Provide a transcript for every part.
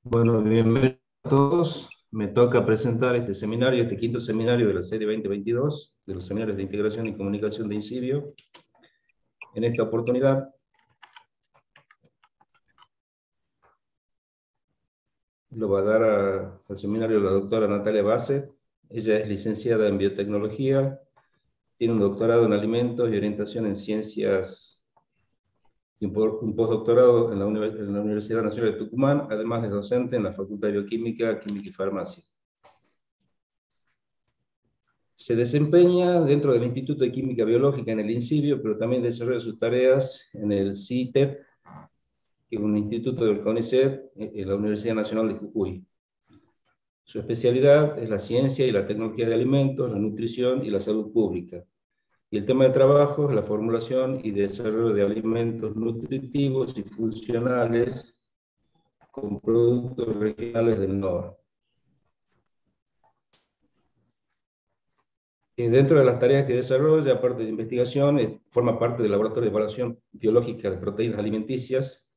Bueno, bienvenidos a todos. Me toca presentar este seminario, este quinto seminario de la serie 2022, de los seminarios de integración y comunicación de INCIBIO. En esta oportunidad lo va a dar al seminario la doctora Natalia Basset. Ella es licenciada en biotecnología, tiene un doctorado en alimentos y orientación en ciencias, y un postdoctorado en la Universidad Nacional de Tucumán, además de docente en la Facultad de Bioquímica, Química y Farmacia. Se desempeña dentro del Instituto de Química Biológica en el INCIBIO, pero también desarrolla sus tareas en el CITEP, que es un instituto del CONICET, en la Universidad Nacional de Jujuy. Su especialidad es la ciencia y la tecnología de alimentos, la nutrición y la salud pública. Y el tema de trabajo es la formulación y desarrollo de alimentos nutritivos y funcionales con productos regionales del NOA. Dentro de las tareas que desarrolla, aparte de investigación, forma parte del Laboratorio de Evaluación Biológica de Proteínas Alimenticias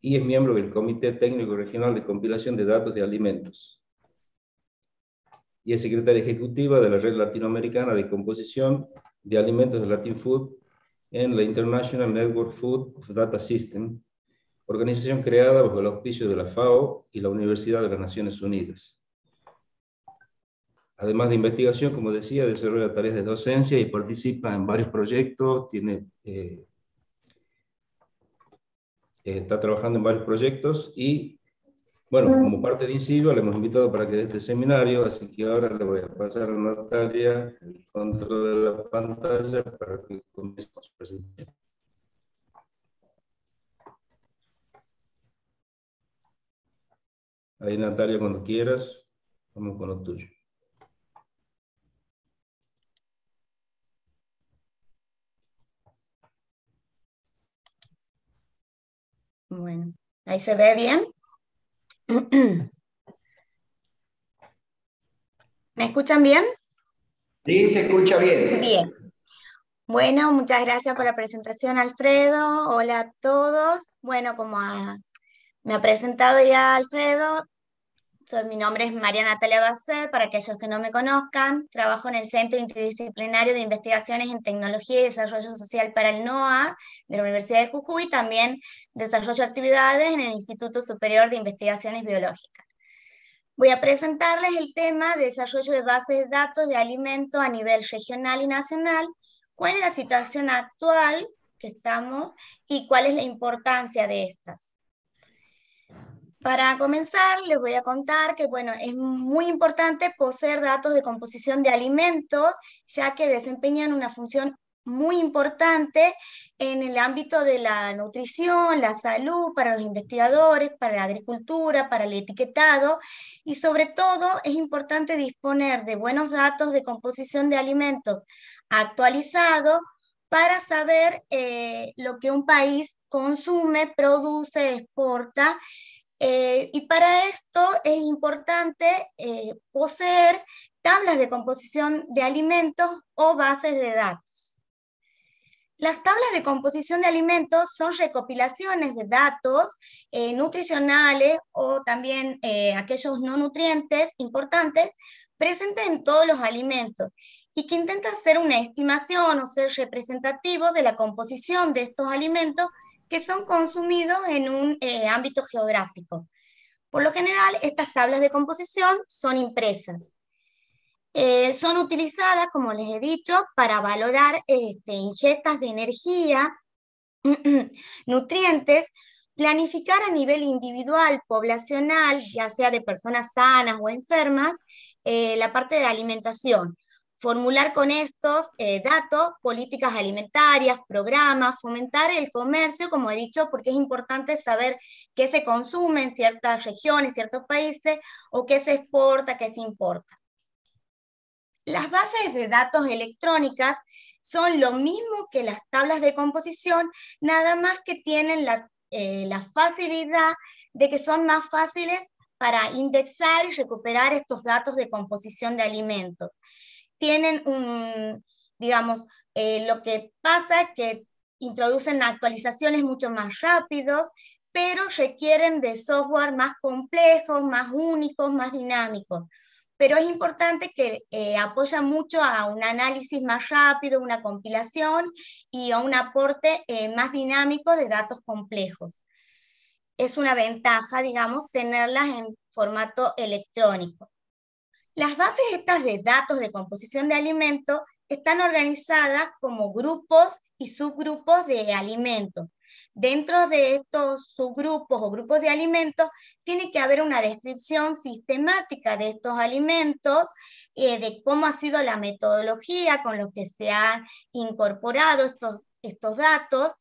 y es miembro del Comité Técnico Regional de Compilación de Datos de Alimentos. Y es secretaria ejecutiva de la Red Latinoamericana de Composición de Alimentos de Latin Food en la International Network Food of Data System, organización creada bajo el auspicio de la FAO y la Universidad de las Naciones Unidas. Además de investigación, como decía, desarrolla tareas de docencia y participa en varios proyectos, está trabajando en varios proyectos y, bueno, como parte de INCIBIO le hemos invitado para que dé este seminario, así que ahora le voy a pasar a Natalia el control de la pantalla para que comience con su presentación. Ahí, Natalia, cuando quieras, vamos con lo tuyo. Bueno, ahí se ve bien. ¿Me escuchan bien? Sí, se escucha bien. Bien. Bueno, muchas gracias por la presentación, Alfredo. Hola a todos. Bueno, me ha presentado ya Alfredo, mi nombre es María Natalia Basset, para aquellos que no me conozcan. Trabajo en el Centro Interdisciplinario de Investigaciones en Tecnología y Desarrollo Social para el NOA de la Universidad de Jujuy. También desarrollo actividades en el Instituto Superior de Investigaciones Biológicas. Voy a presentarles el tema de desarrollo de bases de datos de alimentos a nivel regional y nacional, cuál es la situación actual que estamos y cuál es la importancia de estas. Para comenzar, les voy a contar que, bueno, es muy importante poseer datos de composición de alimentos, ya que desempeñan una función muy importante en el ámbito de la nutrición, la salud, para los investigadores, para la agricultura, para el etiquetado, y sobre todo es importante disponer de buenos datos de composición de alimentos actualizados para saber lo que un país consume, produce, exporta. Y para esto es importante poseer tablas de composición de alimentos o bases de datos. Las tablas de composición de alimentos son recopilaciones de datos nutricionales o también aquellos no nutrientes importantes presentes en todos los alimentos y que intentan hacer una estimación o ser representativos de la composición de estos alimentos que son consumidos en un ámbito geográfico. Por lo general, estas tablas de composición son impresas. Son utilizadas, como les he dicho, para valorar ingestas de energía, nutrientes, planificar a nivel individual, poblacional, ya sea de personas sanas o enfermas, la parte de la alimentación. Formular con estos datos políticas alimentarias, programas, fomentar el comercio, como he dicho, porque es importante saber qué se consume en ciertas regiones, ciertos países, o qué se exporta, qué se importa. Las bases de datos electrónicas son lo mismo que las tablas de composición, nada más que tienen la facilidad de que son más fáciles para indexar y recuperar estos datos de composición de alimentos. Tienen lo que pasa es que introducen actualizaciones mucho más rápidos, pero requieren de software más complejos, más únicos, más dinámicos. Pero es importante que apoya mucho a un análisis más rápido, una compilación y a un aporte más dinámico de datos complejos. Es una ventaja, digamos, tenerlas en formato electrónico. Las bases estas de datos de composición de alimentos están organizadas como grupos y subgrupos de alimentos. Dentro de estos subgrupos o grupos de alimentos tiene que haber una descripción sistemática de estos alimentos, de cómo ha sido la metodología con la que se han incorporado estos datos.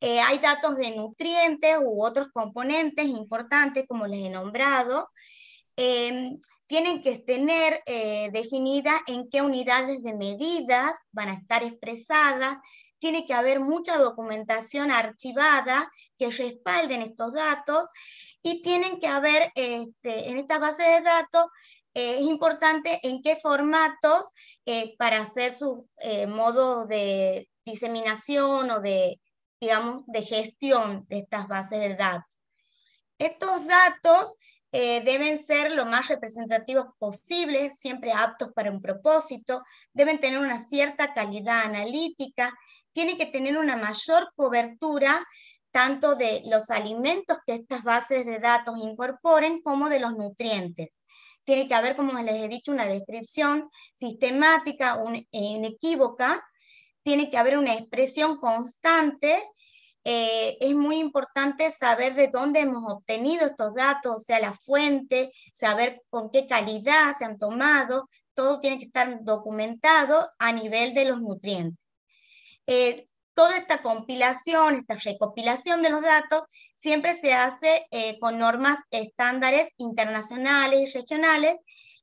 Hay datos de nutrientes u otros componentes importantes, como les he nombrado. Tienen que tener definidas en qué unidades de medidas van a estar expresadas. Tiene que haber mucha documentación archivada que respalden estos datos, y tienen que haber en esta base de datos, es importante en qué formatos para hacer su modo de diseminación o de, digamos, de gestión de estas bases de datos. Estos datos deben ser lo más representativos posible, siempre aptos para un propósito, deben tener una cierta calidad analítica, tiene que tener una mayor cobertura tanto de los alimentos que estas bases de datos incorporen como de los nutrientes. Tiene que haber, como les he dicho, una descripción sistemática, inequívoca, tiene que haber una expresión constante. Es muy importante saber de dónde hemos obtenido estos datos, o sea, la fuente, saber con qué calidad se han tomado, todo tiene que estar documentado a nivel de los nutrientes. Toda esta compilación, esta recopilación de los datos, siempre se hace con normas estándares internacionales y regionales,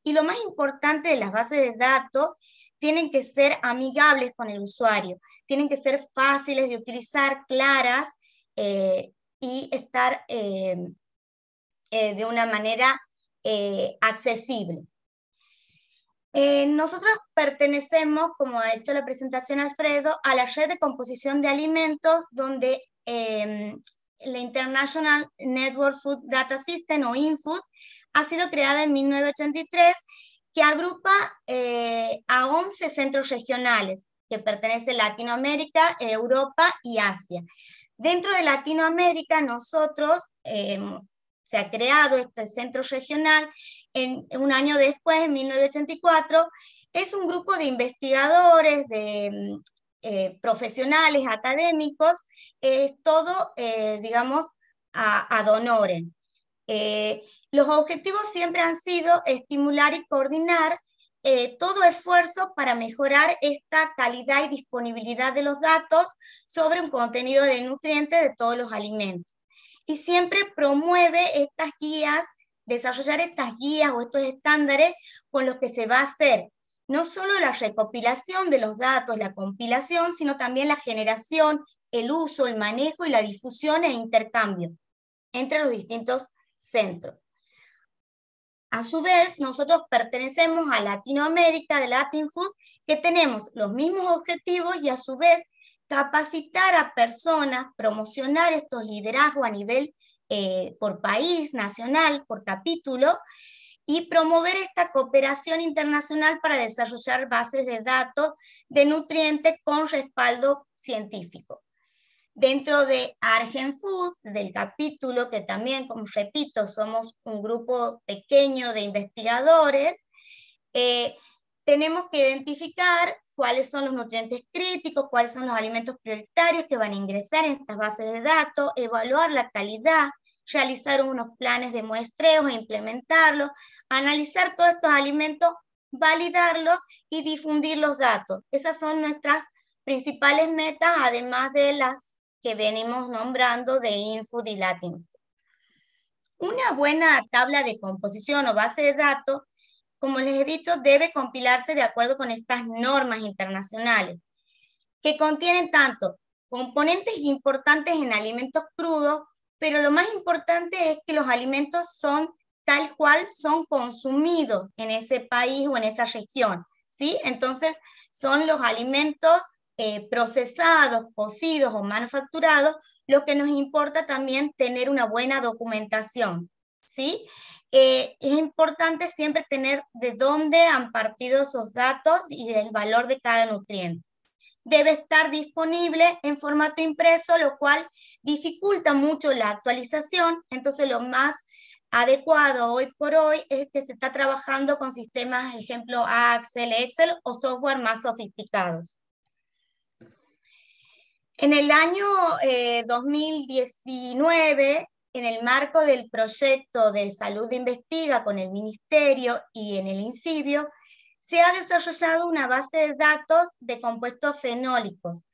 y lo más importante de las bases de datos, tienen que ser amigables con el usuario, tienen que ser fáciles de utilizar, claras, y estar de una manera accesible. Nosotros pertenecemos, como ha hecho la presentación Alfredo, a la red de composición de alimentos, donde la International Network Food Data System, o INFOOD, ha sido creada en 1983, que agrupa a 11 centros regionales, que pertenecen a Latinoamérica, Europa y Asia. Dentro de Latinoamérica, nosotros, se ha creado este centro regional un año después, en 1984, es un grupo de investigadores, de profesionales, académicos, todo, digamos, ad honorem. Los objetivos siempre han sido estimular y coordinar todo esfuerzo para mejorar esta calidad y disponibilidad de los datos sobre un contenido de nutrientes de todos los alimentos. Y siempre promueve estas guías, desarrollar estas guías o estos estándares con los que se va a hacer no solo la recopilación de los datos, la compilación, sino también la generación, el uso, el manejo y la difusión e intercambio entre los distintos centros. A su vez, nosotros pertenecemos a Latinoamérica, de LatinFood, que tenemos los mismos objetivos y a su vez capacitar a personas, promocionar estos liderazgos a nivel por país, nacional, por capítulo, y promover esta cooperación internacional para desarrollar bases de datos de nutrientes con respaldo científico. Dentro de ArgenFood, del capítulo, que también, como repito, somos un grupo pequeño de investigadores, tenemos que identificar cuáles son los nutrientes críticos, cuáles son los alimentos prioritarios que van a ingresar en estas bases de datos, evaluar la calidad, realizar unos planes de muestreo e implementarlos, analizar todos estos alimentos, validarlos y difundir los datos. Esas son nuestras principales metas, además de las que venimos nombrando de INFOOD y LatinFood. Una buena tabla de composición o base de datos, como les he dicho, debe compilarse de acuerdo con estas normas internacionales, que contienen tanto componentes importantes en alimentos crudos, pero lo más importante es que los alimentos son tal cual son consumidos en ese país o en esa región, ¿sí? Entonces, son los alimentos procesados, cocidos o manufacturados, lo que nos importa también tener una buena documentación, ¿sí? Es importante siempre tener de dónde han partido esos datos y el valor de cada nutriente. Debe estar disponible en formato impreso, lo cual dificulta mucho la actualización. Entonces lo más adecuado hoy por hoy es que se está trabajando con sistemas, ejemplo, Access, Excel o software más sofisticados. En el año 2019, en el marco del proyecto de Salud de Investiga con el Ministerio y en el INCIBio, se ha desarrollado una base de datos de compuestos fenólicos.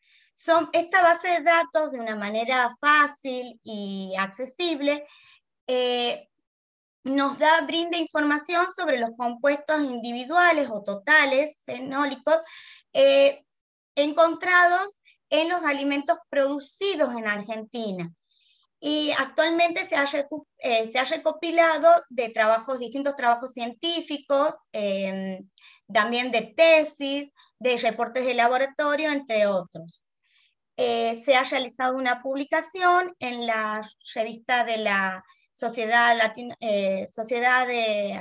Esta base de datos, de una manera fácil y accesible, brinda información sobre los compuestos individuales o totales fenólicos encontrados en los alimentos producidos en Argentina. Y actualmente se ha recopilado de distintos trabajos científicos, también de tesis, de reportes de laboratorio, entre otros. Se ha realizado una publicación en la revista de la Sociedad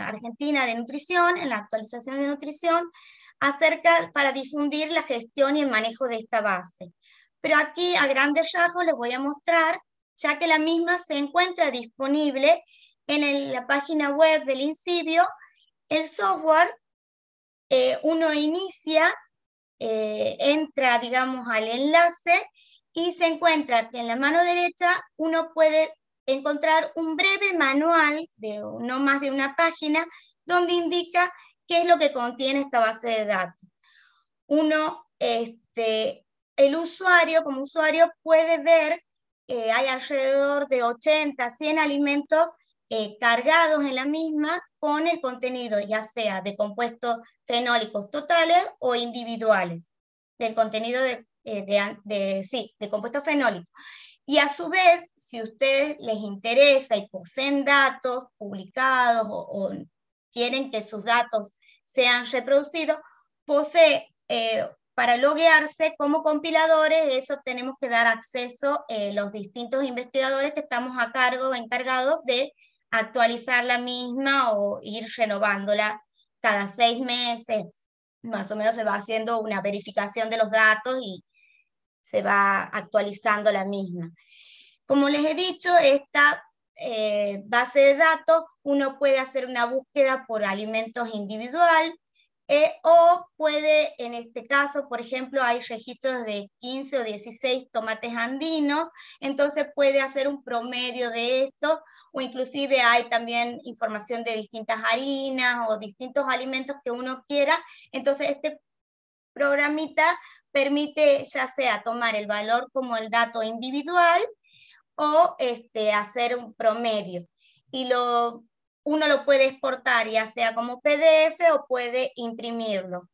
Argentina de Nutrición, en la actualización de nutrición, para difundir la gestión y el manejo de esta base. Pero aquí, a grandes rasgos, les voy a mostrar, ya que la misma se encuentra disponible en la página web del INCIBio. El software, uno inicia, entra, digamos, al enlace y se encuentra que en la mano derecha uno puede encontrar un breve manual de no más de una página donde indica qué es lo que contiene esta base de datos. El usuario, como usuario, puede ver hay alrededor de 80, 100 alimentos cargados en la misma con el contenido, ya sea de compuestos fenólicos totales o individuales, del contenido de compuestos fenólicos. Y a su vez, si a ustedes les interesa y poseen datos publicados o quieren que sus datos sean reproducidos, posee para loguearse como compiladores. Eso tenemos que dar acceso los distintos investigadores que estamos a cargo, encargados de actualizar la misma o ir renovándola cada 6 meses. Más o menos se va haciendo una verificación de los datos y se va actualizando la misma. Como les he dicho, esta base de datos, uno puede hacer una búsqueda por alimentos individual, o puede, en este caso, por ejemplo, hay registros de 15 o 16 tomates andinos, entonces puede hacer un promedio de esto, o inclusive hay también información de distintas harinas o distintos alimentos que uno quiera. Entonces este programita permite ya sea tomar el valor como el dato individual o hacer un promedio. Y uno lo puede exportar ya sea como PDF o puede imprimirlo.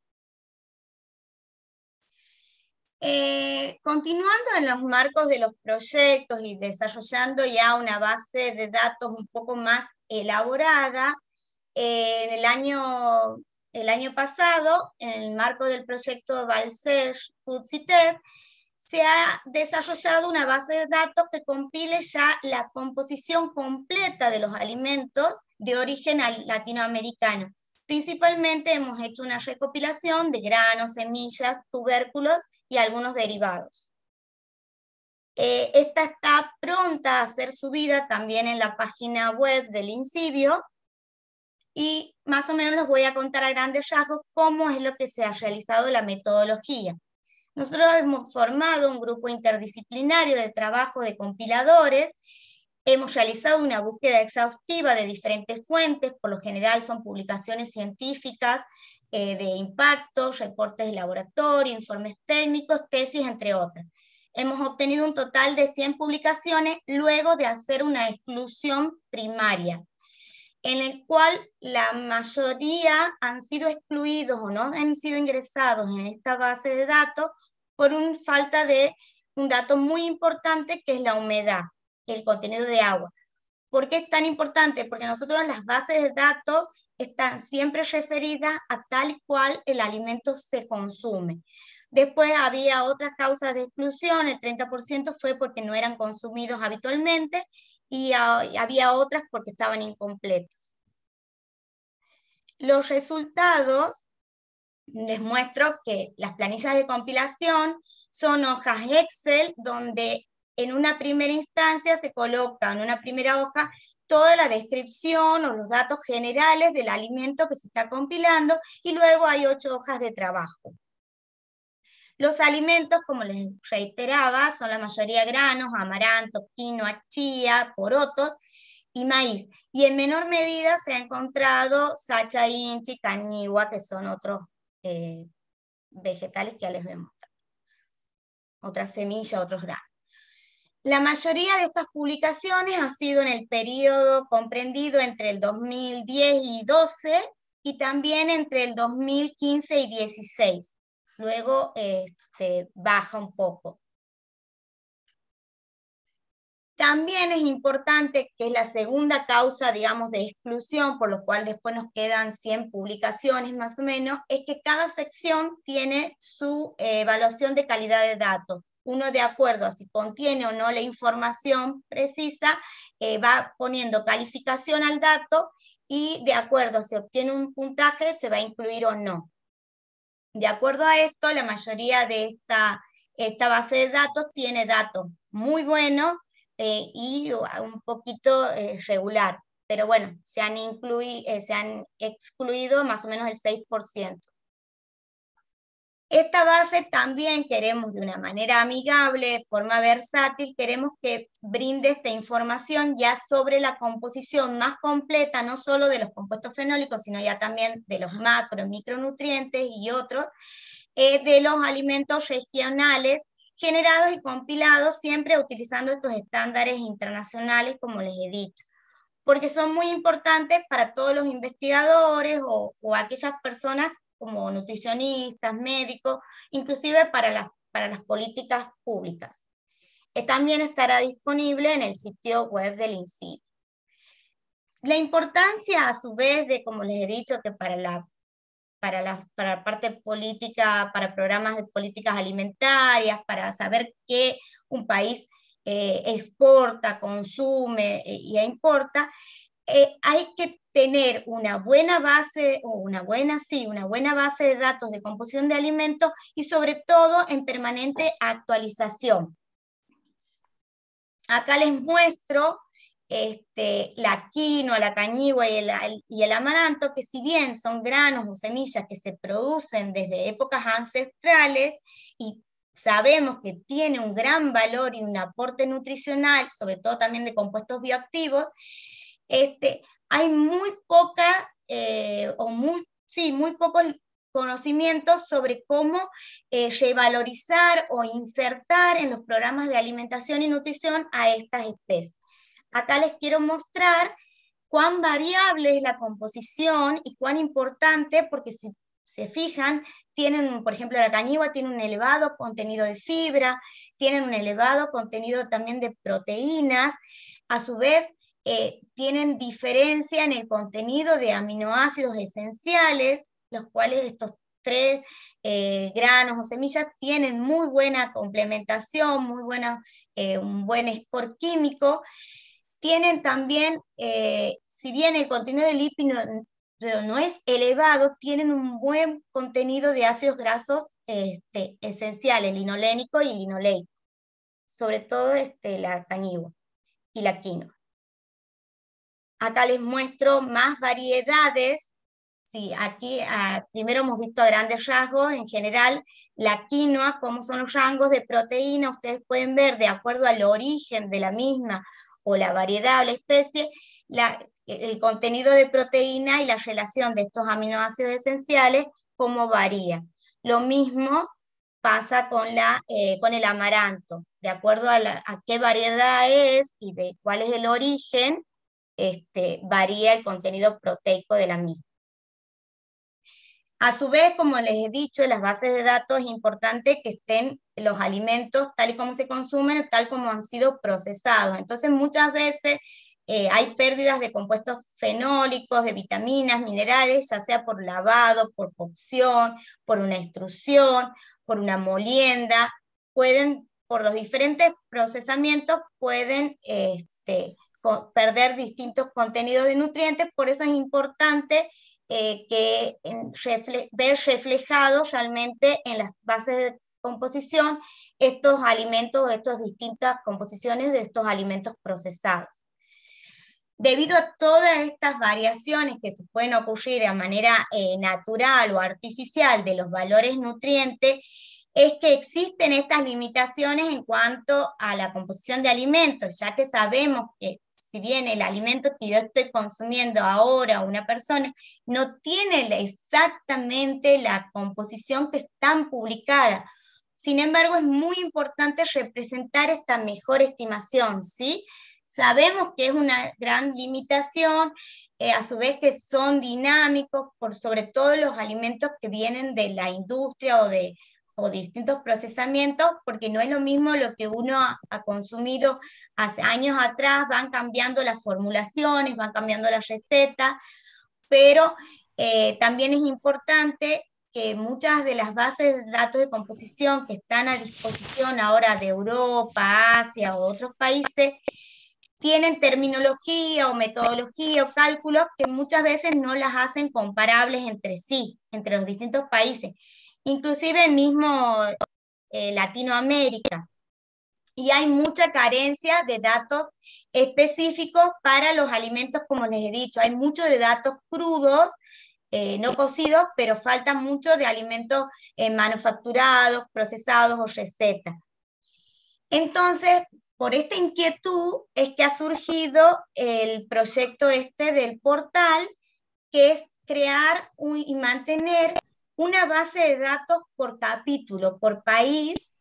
Continuando en los marcos de los proyectos y desarrollando ya una base de datos un poco más elaborada, el año pasado, en el marco del proyecto Balcer Food Cited, se ha desarrollado una base de datos que compile ya la composición completa de los alimentos de origen latinoamericano. Principalmente hemos hecho una recopilación de granos, semillas, tubérculos y algunos derivados. Esta está pronta a ser subida también en la página web del INCIBio, y más o menos les voy a contar a grandes rasgos cómo es lo que se ha realizado la metodología. Nosotros hemos formado un grupo interdisciplinario de trabajo de compiladores, hemos realizado una búsqueda exhaustiva de diferentes fuentes, por lo general son publicaciones científicas de impacto, reportes de laboratorio, informes técnicos, tesis, entre otras. Hemos obtenido un total de 100 publicaciones luego de hacer una exclusión primaria, en el cual la mayoría han sido excluidos o no han sido ingresados en esta base de datos por falta de un dato muy importante, que es la humedad, el contenido de agua. ¿Por qué es tan importante? Porque nosotros las bases de datos están siempre referidas a tal cual el alimento se consume. Después había otras causas de exclusión, el 30% fue porque no eran consumidos habitualmente, y había otras porque estaban incompletos. Los resultados, les muestro que las planillas de compilación son hojas Excel donde en una primera instancia se coloca en una primera hoja toda la descripción o los datos generales del alimento que se está compilando, y luego hay 8 hojas de trabajo. Los alimentos, como les reiteraba, son la mayoría granos, amaranto, quinoa, chía, porotos y maíz. Y en menor medida se ha encontrado sacha, inchi, cañigua, que son otros vegetales que ya les voy a mostrar. Otras semillas, otros granos. La mayoría de estas publicaciones ha sido en el periodo comprendido entre el 2010 y 12 y también entre el 2015 y 16. Luego baja un poco. También es importante, que es la segunda causa, digamos, de exclusión, por lo cual después nos quedan 100 publicaciones más o menos, es que cada sección tiene su evaluación de calidad de datos. Uno, de acuerdo a si contiene o no la información precisa, va poniendo calificación al dato, y de acuerdo a si obtiene un puntaje, se va a incluir o no. De acuerdo a esto, la mayoría de esta base de datos tiene datos muy buenos y un poquito regular. Pero bueno, se han excluido más o menos el 6%. Esta base también queremos, de una manera amigable, de forma versátil, queremos que brinde esta información ya sobre la composición más completa, no solo de los compuestos fenólicos, sino ya también de los macro, micronutrientes y otros, de los alimentos regionales, generados y compilados siempre utilizando estos estándares internacionales, como les he dicho, porque son muy importantes para todos los investigadores o aquellas personas como nutricionistas, médicos, inclusive para las políticas públicas. También estará disponible en el sitio web del INCIBE. La importancia, a su vez, de, como les he dicho, que para la parte política, para programas de políticas alimentarias, para saber qué un país exporta, consume y importa, hay que tener una buena base, o una buena base de datos de composición de alimentos, y sobre todo en permanente actualización. Acá les muestro la quinoa, la cañigua y el amaranto, que si bien son granos o semillas que se producen desde épocas ancestrales y sabemos que tiene un gran valor y un aporte nutricional, sobre todo también de compuestos bioactivos, hay muy pocos conocimientos sobre cómo revalorizar o insertar en los programas de alimentación y nutrición a estas especies. Acá les quiero mostrar cuán variable es la composición y cuán importante, porque si se fijan, por ejemplo, la cañigua tiene un elevado contenido de fibra, tienen un elevado contenido también de proteínas, a su vez tienen diferencia en el contenido de aminoácidos esenciales, los cuales estos 3 granos o semillas tienen muy buena complementación, un buen score químico. Tienen también, si bien el contenido de lípidos no es elevado, tienen un buen contenido de ácidos grasos esenciales, linolénico y linoleico, sobre todo la cañigua y la quinoa. Acá les muestro más variedades. Sí, aquí primero hemos visto a grandes rasgos, en general, la quinoa, cómo son los rangos de proteína. Ustedes pueden ver, de acuerdo al origen de la misma, o la variedad o la especie, el contenido de proteína y la relación de estos aminoácidos esenciales, cómo varía. Lo mismo pasa con el amaranto. De acuerdo a qué variedad es y de cuál es el origen, varía el contenido proteico de la misma. A su vez, como les he dicho, en las bases de datos es importante que estén los alimentos tal y como se consumen, tal como han sido procesados. Entonces, muchas veces hay pérdidas de compuestos fenólicos, de vitaminas, minerales, ya sea por lavado, por cocción, por una extrusión, por una molienda, por los diferentes procesamientos, pueden perder distintos contenidos de nutrientes. Por eso es importante ver reflejados realmente en las bases de composición estos alimentos, estas distintas composiciones de estos alimentos procesados. Debido a todas estas variaciones que se pueden ocurrir de manera natural o artificial de los valores nutrientes, es que existen estas limitaciones en cuanto a la composición de alimentos, ya que sabemos que si bien el alimento que yo estoy consumiendo ahora, una persona, no tiene exactamente la composición que está publicada. Sin embargo, es muy importante representar esta mejor estimación, ¿sí? Sabemos que es una gran limitación, a su vez que son dinámicos, por sobre todo los alimentos que vienen de la industria o distintos procesamientos, porque no es lo mismo lo que uno ha consumido hace años atrás, van cambiando las formulaciones, van cambiando las recetas, pero también es importante que muchas de las bases de datos de composición que están a disposición ahora de Europa, Asia o otros países, tienen terminología o metodología o cálculos que muchas veces no las hacen comparables entre sí, entre los distintos países, inclusive mismo Latinoamérica. Y hay mucha carencia de datos específicos para los alimentos, como les he dicho. Hay mucho de datos crudos, no cocidos, pero falta mucho de alimentos manufacturados, procesados o recetas. Entonces, por esta inquietud es que ha surgido el proyecto del portal, que es crear y mantener una base de datos por capítulo, por país,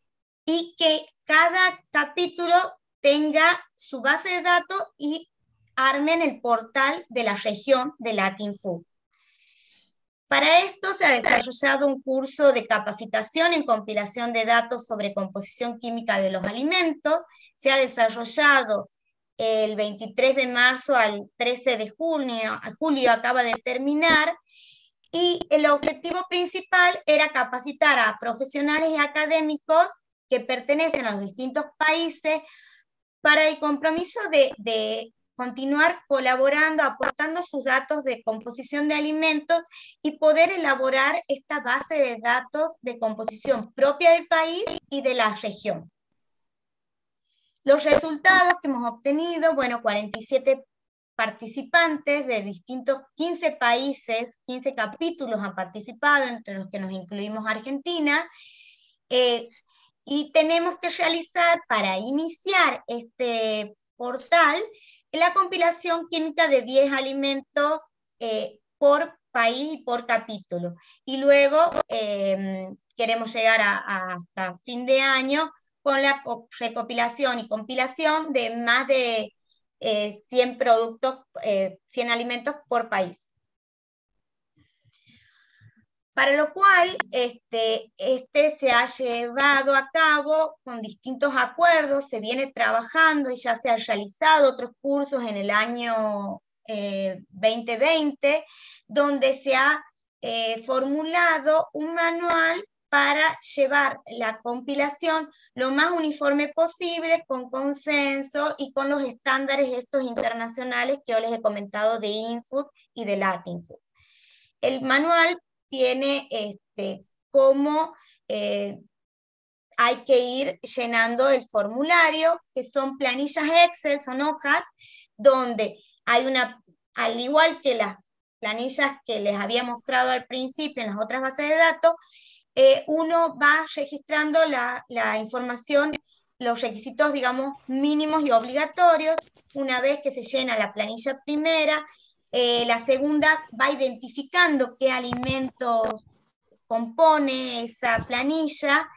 y que cada capítulo tenga su base de datos y armen el portal de la región de Latin Food. Para esto se ha desarrollado un curso de capacitación en compilación de datos sobre composición química de los alimentos. Se ha desarrollado el 23 de marzo al 13 de julio acaba de terminar, y el objetivo principal era capacitar a profesionales y académicos que pertenecen a los distintos países para el compromiso de continuar colaborando, aportando sus datos de composición de alimentos y poder elaborar esta base de datos de composición propia del país y de la región. Los resultados que hemos obtenido, bueno, 47 participantes de distintos 15 países, 15 capítulos han participado, entre los que nos incluimos Argentina, y tenemos que realizar para iniciar este portal la compilación química de 10 alimentos por país y por capítulo. Y luego queremos llegar hasta fin de año con la recopilación y compilación de más de 100 productos, 100 alimentos por país. Para lo cual se ha llevado a cabo con distintos acuerdos, se viene trabajando y ya se han realizado otros cursos en el año 2020, donde se ha formulado un manual para llevar la compilación lo más uniforme posible, con consenso y con los estándares estos internacionales que yo les he comentado de InFood y de Latin Food. El manual tiene cómo hay que ir llenando el formulario, que son planillas Excel, son hojas, donde hay al igual que las planillas que les había mostrado al principio en las otras bases de datos, uno va registrando la información, los requisitos, digamos, mínimos y obligatorios. Una vez que se llena la planilla primera, la segunda va identificando qué alimentos compone esa planilla,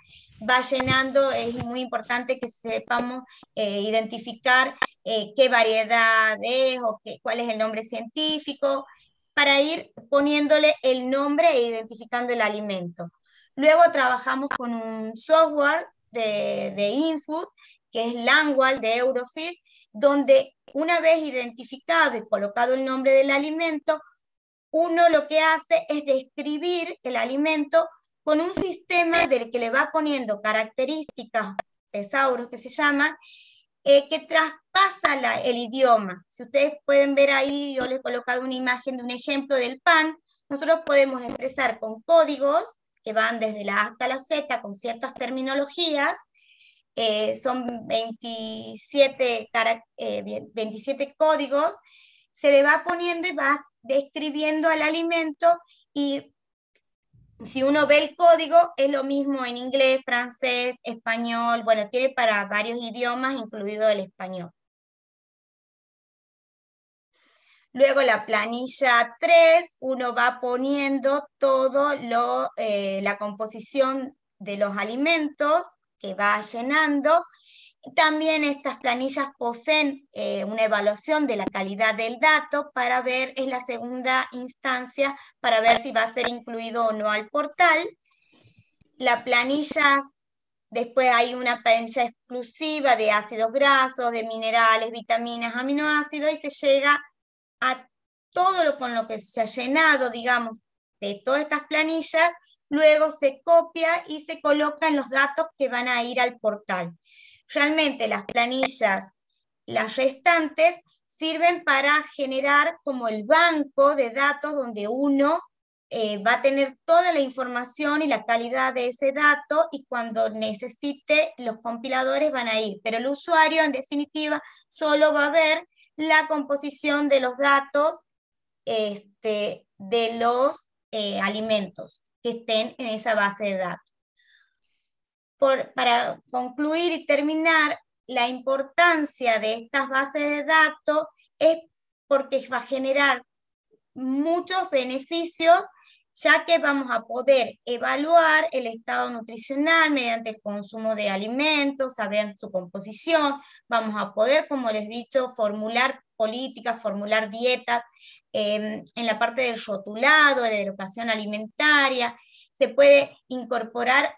va llenando, es muy importante que sepamos identificar qué variedad es o cuál es el nombre científico, para ir poniéndole el nombre e identificando el alimento. Luego trabajamos con un software de InFood, que es Langwall de Eurofil, donde una vez identificado y colocado el nombre del alimento, uno lo que hace es describir el alimento con un sistema del que le va poniendo características, tesauros que se llaman, que traspasa el idioma. Si ustedes pueden ver ahí, yo les he colocado una imagen de un ejemplo del pan. Nosotros podemos expresar con códigos que van desde la A hasta la Z, con ciertas terminologías. Son 27 códigos, se le va poniendo y va describiendo al alimento, y si uno ve el código, es lo mismo en inglés, francés, español, bueno, tiene para varios idiomas, incluido el español. Luego la planilla 3, uno va poniendo todo la composición de los alimentos que va llenando. También estas planillas poseen una evaluación de la calidad del dato para ver, es la segunda instancia, para ver si va a ser incluido o no al portal. La planilla, después hay una planilla exclusiva de ácidos grasos, de minerales, vitaminas, aminoácidos, y se llega a todo con lo que se ha llenado, digamos, de todas estas planillas. Luego se copia y se colocan los datos que van a ir al portal. Realmente las planillas, las restantes, sirven para generar como el banco de datos donde uno va a tener toda la información y la calidad de ese dato, y cuando necesite los compiladores van a ir, pero el usuario en definitiva solo va a ver la composición de los datos de los alimentos que estén en esa base de datos. Para concluir y terminar, la importancia de estas bases de datos es porque va a generar muchos beneficios, ya que vamos a poder evaluar el estado nutricional mediante el consumo de alimentos, saber su composición, vamos a poder, como les he dicho, formular políticas, formular dietas, en la parte del rotulado, de la educación alimentaria, se puede incorporar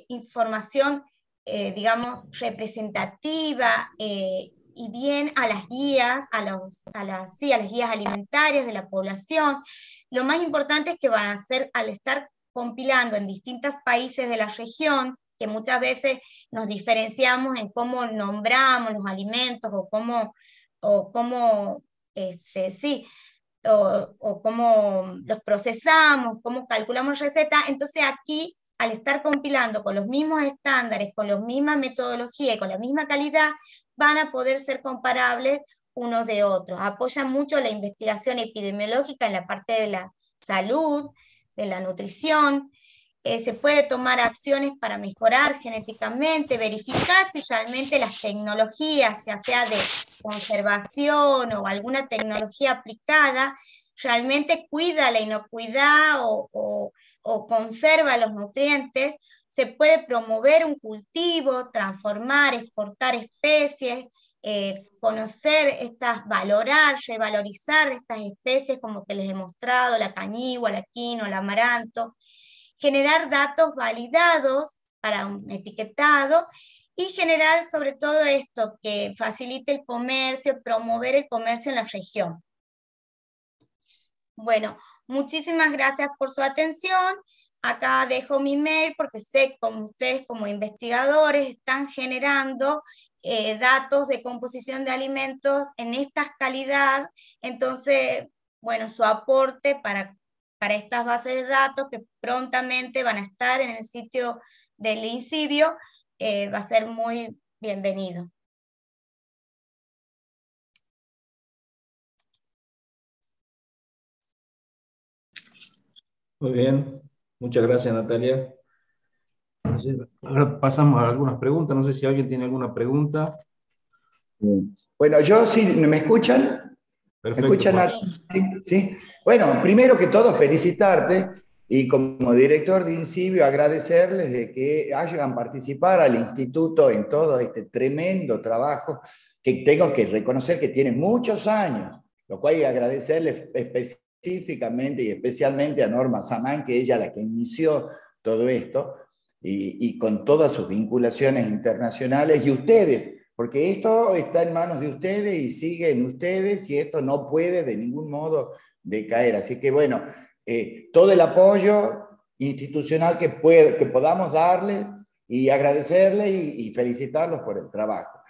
información, digamos, representativa, y bien a las guías, a las guías alimentarias de la población. Lo más importante es que van a ser, al estar compilando en distintos países de la región, que muchas veces nos diferenciamos en cómo nombramos los alimentos, o cómo los procesamos, cómo calculamos recetas. Entonces aquí, al estar compilando con los mismos estándares, con la misma metodología y con la misma calidad, van a poder ser comparables unos de otros. Apoyan mucho la investigación epidemiológica en la parte de la salud, de la nutrición. Se puede tomar acciones para mejorar genéticamente, verificar si realmente las tecnologías, ya sea de conservación o alguna tecnología aplicada, realmente cuida la inocuidad o conserva los nutrientes. Se puede promover un cultivo, transformar, exportar especies, conocer valorar, revalorizar estas especies, como que les he mostrado, la cañigua, la quinoa, el amaranto, generar datos validados para un etiquetado, y generar sobre todo esto, que facilite el comercio, promover el comercio en la región. Bueno, muchísimas gracias por su atención. Acá dejo mi mail, porque sé que como ustedes como investigadores están generando datos de composición de alimentos en esta calidad. Entonces, bueno, su aporte para estas bases de datos, que prontamente van a estar en el sitio del INCIBio, va a ser muy bienvenido. Muy bien, muchas gracias, Natalia. Ahora pasamos a algunas preguntas. No sé si alguien tiene alguna pregunta. Bueno, yo sí, ¿me escuchan? Perfecto. ¿Me escuchan? ¿Sí? Bueno, primero que todo, felicitarte, y como director de INCIBio, agradecerles de que hayan participado al instituto en todo este tremendo trabajo, que tengo que reconocer que tiene muchos años, lo cual hay que agradecerles específicamente y especialmente a Norma Samán, que ella es la que inició todo esto, y con todas sus vinculaciones internacionales, y ustedes, porque esto está en manos de ustedes y sigue en ustedes, y esto no puede de ningún modo decaer. Así que bueno, todo el apoyo institucional que podamos darle y agradecerle y felicitarlos por el trabajo.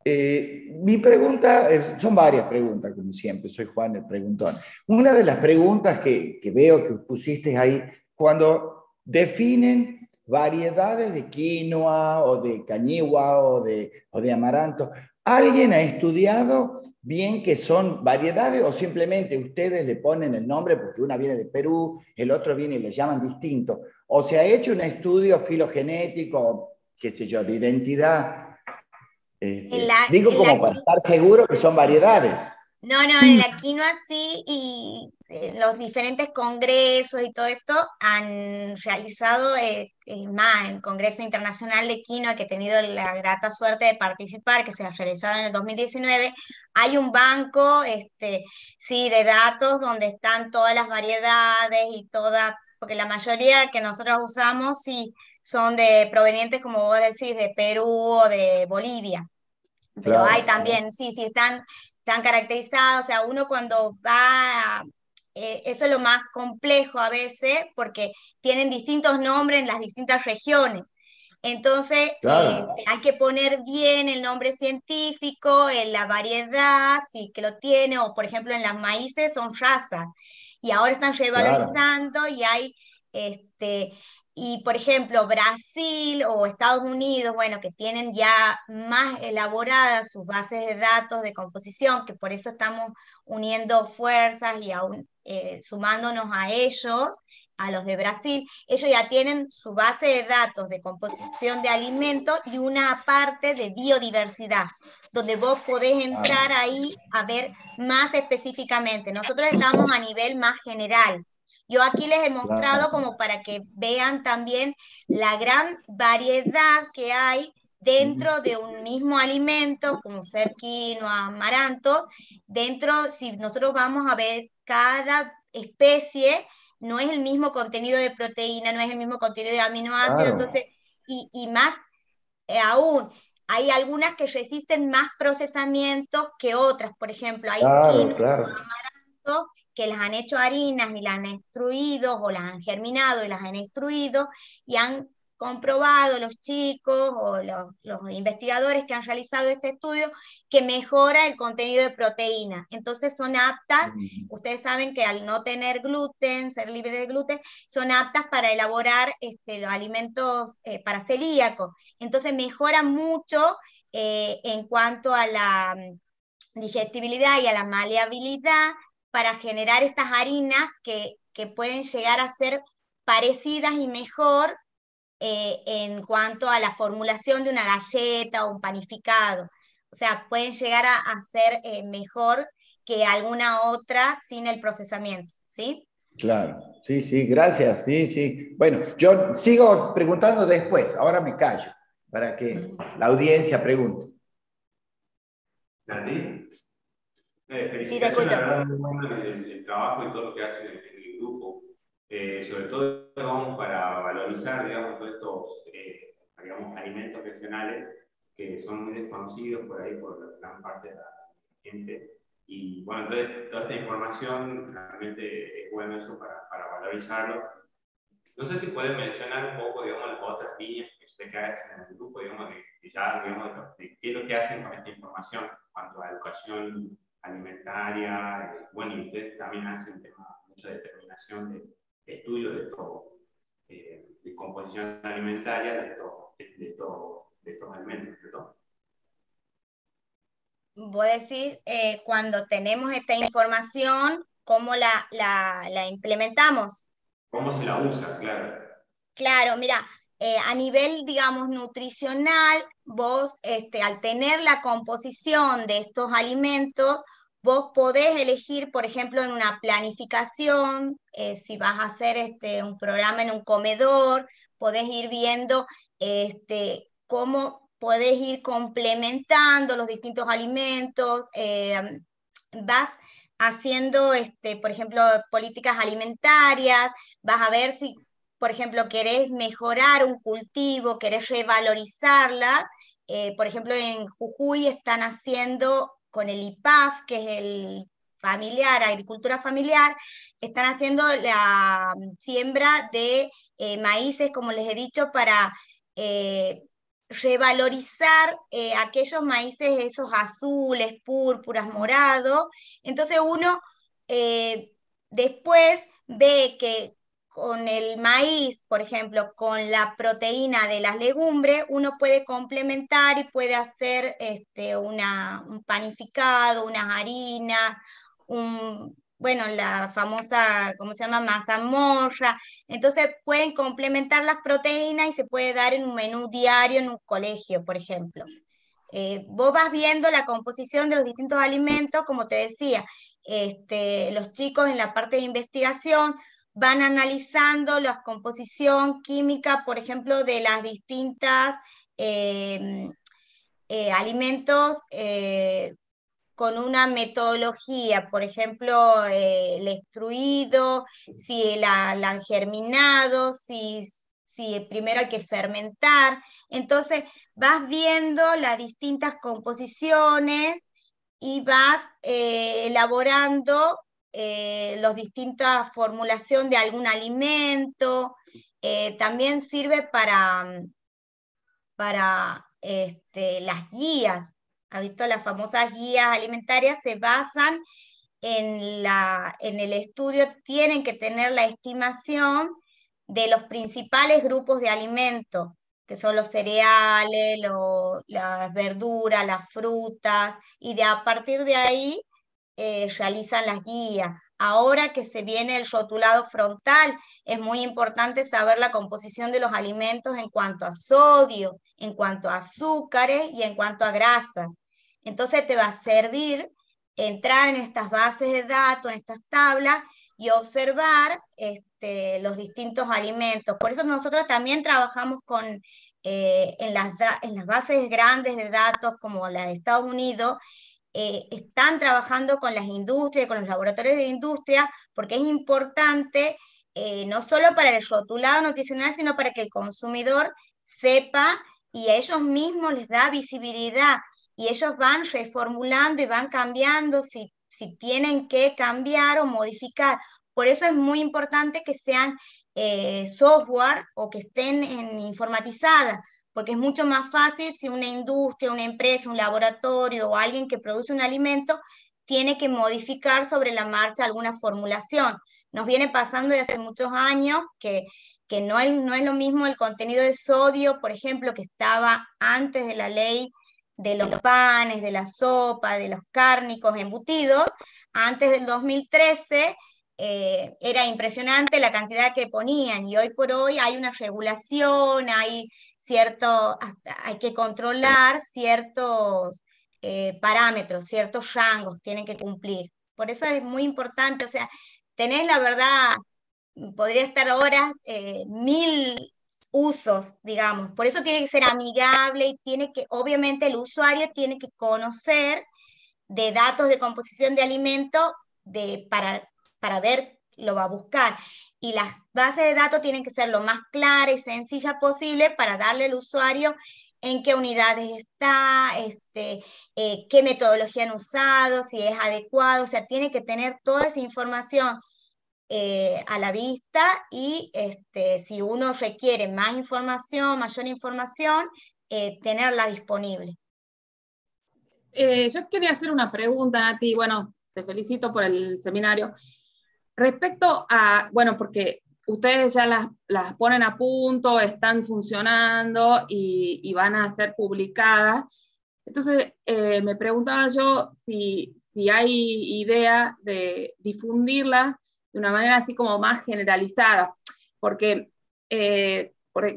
Mi pregunta, son varias preguntas, como siempre, soy Juan el Preguntón. Una de las preguntas que veo que pusiste ahí, cuando definen variedades de quinoa o de cañihua o de amaranto, ¿alguien ha estudiado bien que son variedades o simplemente ustedes le ponen el nombre porque una viene de Perú, el otro viene y le llaman distinto? ¿O se ha hecho un estudio filogenético, qué sé yo, de identidad? Digo como para estar seguro que son variedades. No, en la quinoa sí, y los diferentes congresos y todo esto han realizado, más el Congreso Internacional de Quinoa, que he tenido la grata suerte de participar, que se ha realizado en el 2019, hay un banco, sí, de datos donde están todas las variedades y todas, porque la mayoría que nosotros usamos sí son provenientes, como vos decís, de Perú o de Bolivia. Pero Claro, hay también, sí, están caracterizados, o sea, uno cuando va, eso es lo más complejo a veces, porque tienen distintos nombres en las distintas regiones. Entonces, claro, hay que poner bien el nombre científico, en la variedad, sí que lo tiene, o por ejemplo en las maíces son razas, y ahora están claro. revalorizando y hay, este, y por ejemplo Brasil o Estados Unidos, bueno, que tienen ya más elaboradas sus bases de datos de composición, que por eso estamos uniendo fuerzas y aún, sumándonos a ellos, a los de Brasil. Ellos ya tienen su base de datos de composición de alimentos y una parte de biodiversidad, donde vos podés entrar ahí a ver más específicamente. Nosotros estamos a nivel más general. Yo aquí les he mostrado Claro. como para que vean también la gran variedad que hay dentro de un mismo alimento, como ser quinoa, amaranto. Dentro, si nosotros vamos a ver cada especie, no es el mismo contenido de proteína, no es el mismo contenido de aminoácidos, Claro, entonces, y más, aún, hay algunas que resisten más procesamientos que otras. Por ejemplo, hay claro, quinoa claro. que las han hecho harinas y las han extruido, o las han germinado y las han extruido, y han comprobado los chicos o los investigadores que han realizado este estudio que mejora el contenido de proteína. Entonces son aptas, ustedes saben que al no tener gluten, ser libre de gluten, son aptas para elaborar, los alimentos, para celíacos. Entonces mejora mucho, en cuanto a la digestibilidad y a la maleabilidad, para generar estas harinas que pueden llegar a ser parecidas y mejor, en cuanto a la formulación de una galleta o un panificado. O sea, pueden llegar a ser, mejor que alguna otra sin el procesamiento, ¿sí? Claro, sí, sí, gracias, sí, sí. Bueno, yo sigo preguntando después, ahora me callo, para que la audiencia pregunte. Nati, Sí, te felicitaciones, escucho. la verdad, muy bueno el trabajo y todo lo que hacen en el grupo. Sobre todo, digamos, para valorizar, digamos, todos estos, digamos, alimentos regionales que son muy desconocidos por ahí por la gran parte de la gente. Y bueno, entonces toda esta información realmente es bueno eso para valorizarlo. No sé si pueden mencionar un poco, digamos, las otras líneas que usted que hacen en el grupo, digamos, de ya, digamos, de qué es lo que hacen con esta información en cuanto a educación alimentaria. Bueno, y ustedes también hacen tema, mucha determinación de estudio de todo, de composición alimentaria de estos alimentos, ¿cierto? Vos decís, cuando tenemos esta información, ¿cómo la implementamos? ¿Cómo se la usa? Claro. Claro, mira, a nivel, digamos, nutricional, vos, al tener la composición de estos alimentos, vos podés elegir, por ejemplo, en una planificación, si vas a hacer, un programa en un comedor, podés ir viendo, cómo podés ir complementando los distintos alimentos. Vas haciendo, por ejemplo, políticas alimentarias, vas a ver si, por ejemplo, querés mejorar un cultivo, querés revalorizarla. Por ejemplo, en Jujuy están haciendo con el IPAF, que es el familiar, agricultura familiar, están haciendo la siembra de maíces, como les he dicho, para revalorizar aquellos maíces, esos azules, púrpuras, morados. Entonces uno después ve que con el maíz, por ejemplo, con la proteína de las legumbres, uno puede complementar y puede hacer un panificado, unas harinas, bueno, la famosa, ¿cómo se llama? Mazamorra. Entonces pueden complementar las proteínas y se puede dar en un menú diario en un colegio, por ejemplo. Vos vas viendo la composición de los distintos alimentos, como te decía, los chicos en la parte de investigación van analizando la composición química, por ejemplo, de las distintas alimentos con una metodología, por ejemplo, el extruido, si la han germinado, si primero hay que fermentar. Entonces vas viendo las distintas composiciones y vas elaborando las distintas formulación de algún alimento. También sirve para las guías. ¿Ha visto? Las famosas guías alimentarias se basan en el estudio, tienen que tener la estimación de los principales grupos de alimentos, que son los cereales, las verduras, las frutas, y a partir de ahí realizan las guías. Ahora que se viene el rotulado frontal, es muy importante saber la composición de los alimentos en cuanto a sodio, en cuanto a azúcares y en cuanto a grasas. Entonces te va a servir entrar en estas bases de datos, en estas tablas, y observar los distintos alimentos. Por eso nosotros también trabajamos en las bases grandes de datos como la de Estados Unidos. Están trabajando con las industrias, con los laboratorios de industria, porque es importante no solo para el rotulado nutricional, sino para que el consumidor sepa y a ellos mismos les da visibilidad y ellos van reformulando y van cambiando si tienen que cambiar o modificar. Por eso es muy importante que sean software o que estén informatizadas, porque es mucho más fácil si una industria, una empresa, un laboratorio o alguien que produce un alimento tiene que modificar sobre la marcha alguna formulación. Nos viene pasando desde hace muchos años que no es lo mismo el contenido de sodio, por ejemplo, que estaba antes de la ley de los panes, de la sopa, de los cárnicos embutidos. Antes del 2013 era impresionante la cantidad que ponían, y hoy por hoy hay una regulación, hay que controlar ciertos parámetros, ciertos rangos tienen que cumplir. Por eso es muy importante, o sea, tenés la verdad, podría estar horas, 1000 usos, digamos. Por eso tiene que ser amigable y obviamente el usuario tiene que conocer de datos de composición de alimentos para ver, lo va a buscar. Y las bases de datos tienen que ser lo más claras y sencillas posible para darle al usuario en qué unidades está, qué metodología han usado, si es adecuado, o sea, tiene que tener toda esa información a la vista y si uno requiere más información, mayor información, tenerla disponible. Yo quería hacer una pregunta, Nati. Bueno, te felicito por el seminario. Respecto a, bueno, porque ustedes ya las ponen a punto, están funcionando y van a ser publicadas. Entonces, me preguntaba yo si hay idea de difundirlas de una manera así como más generalizada, porque,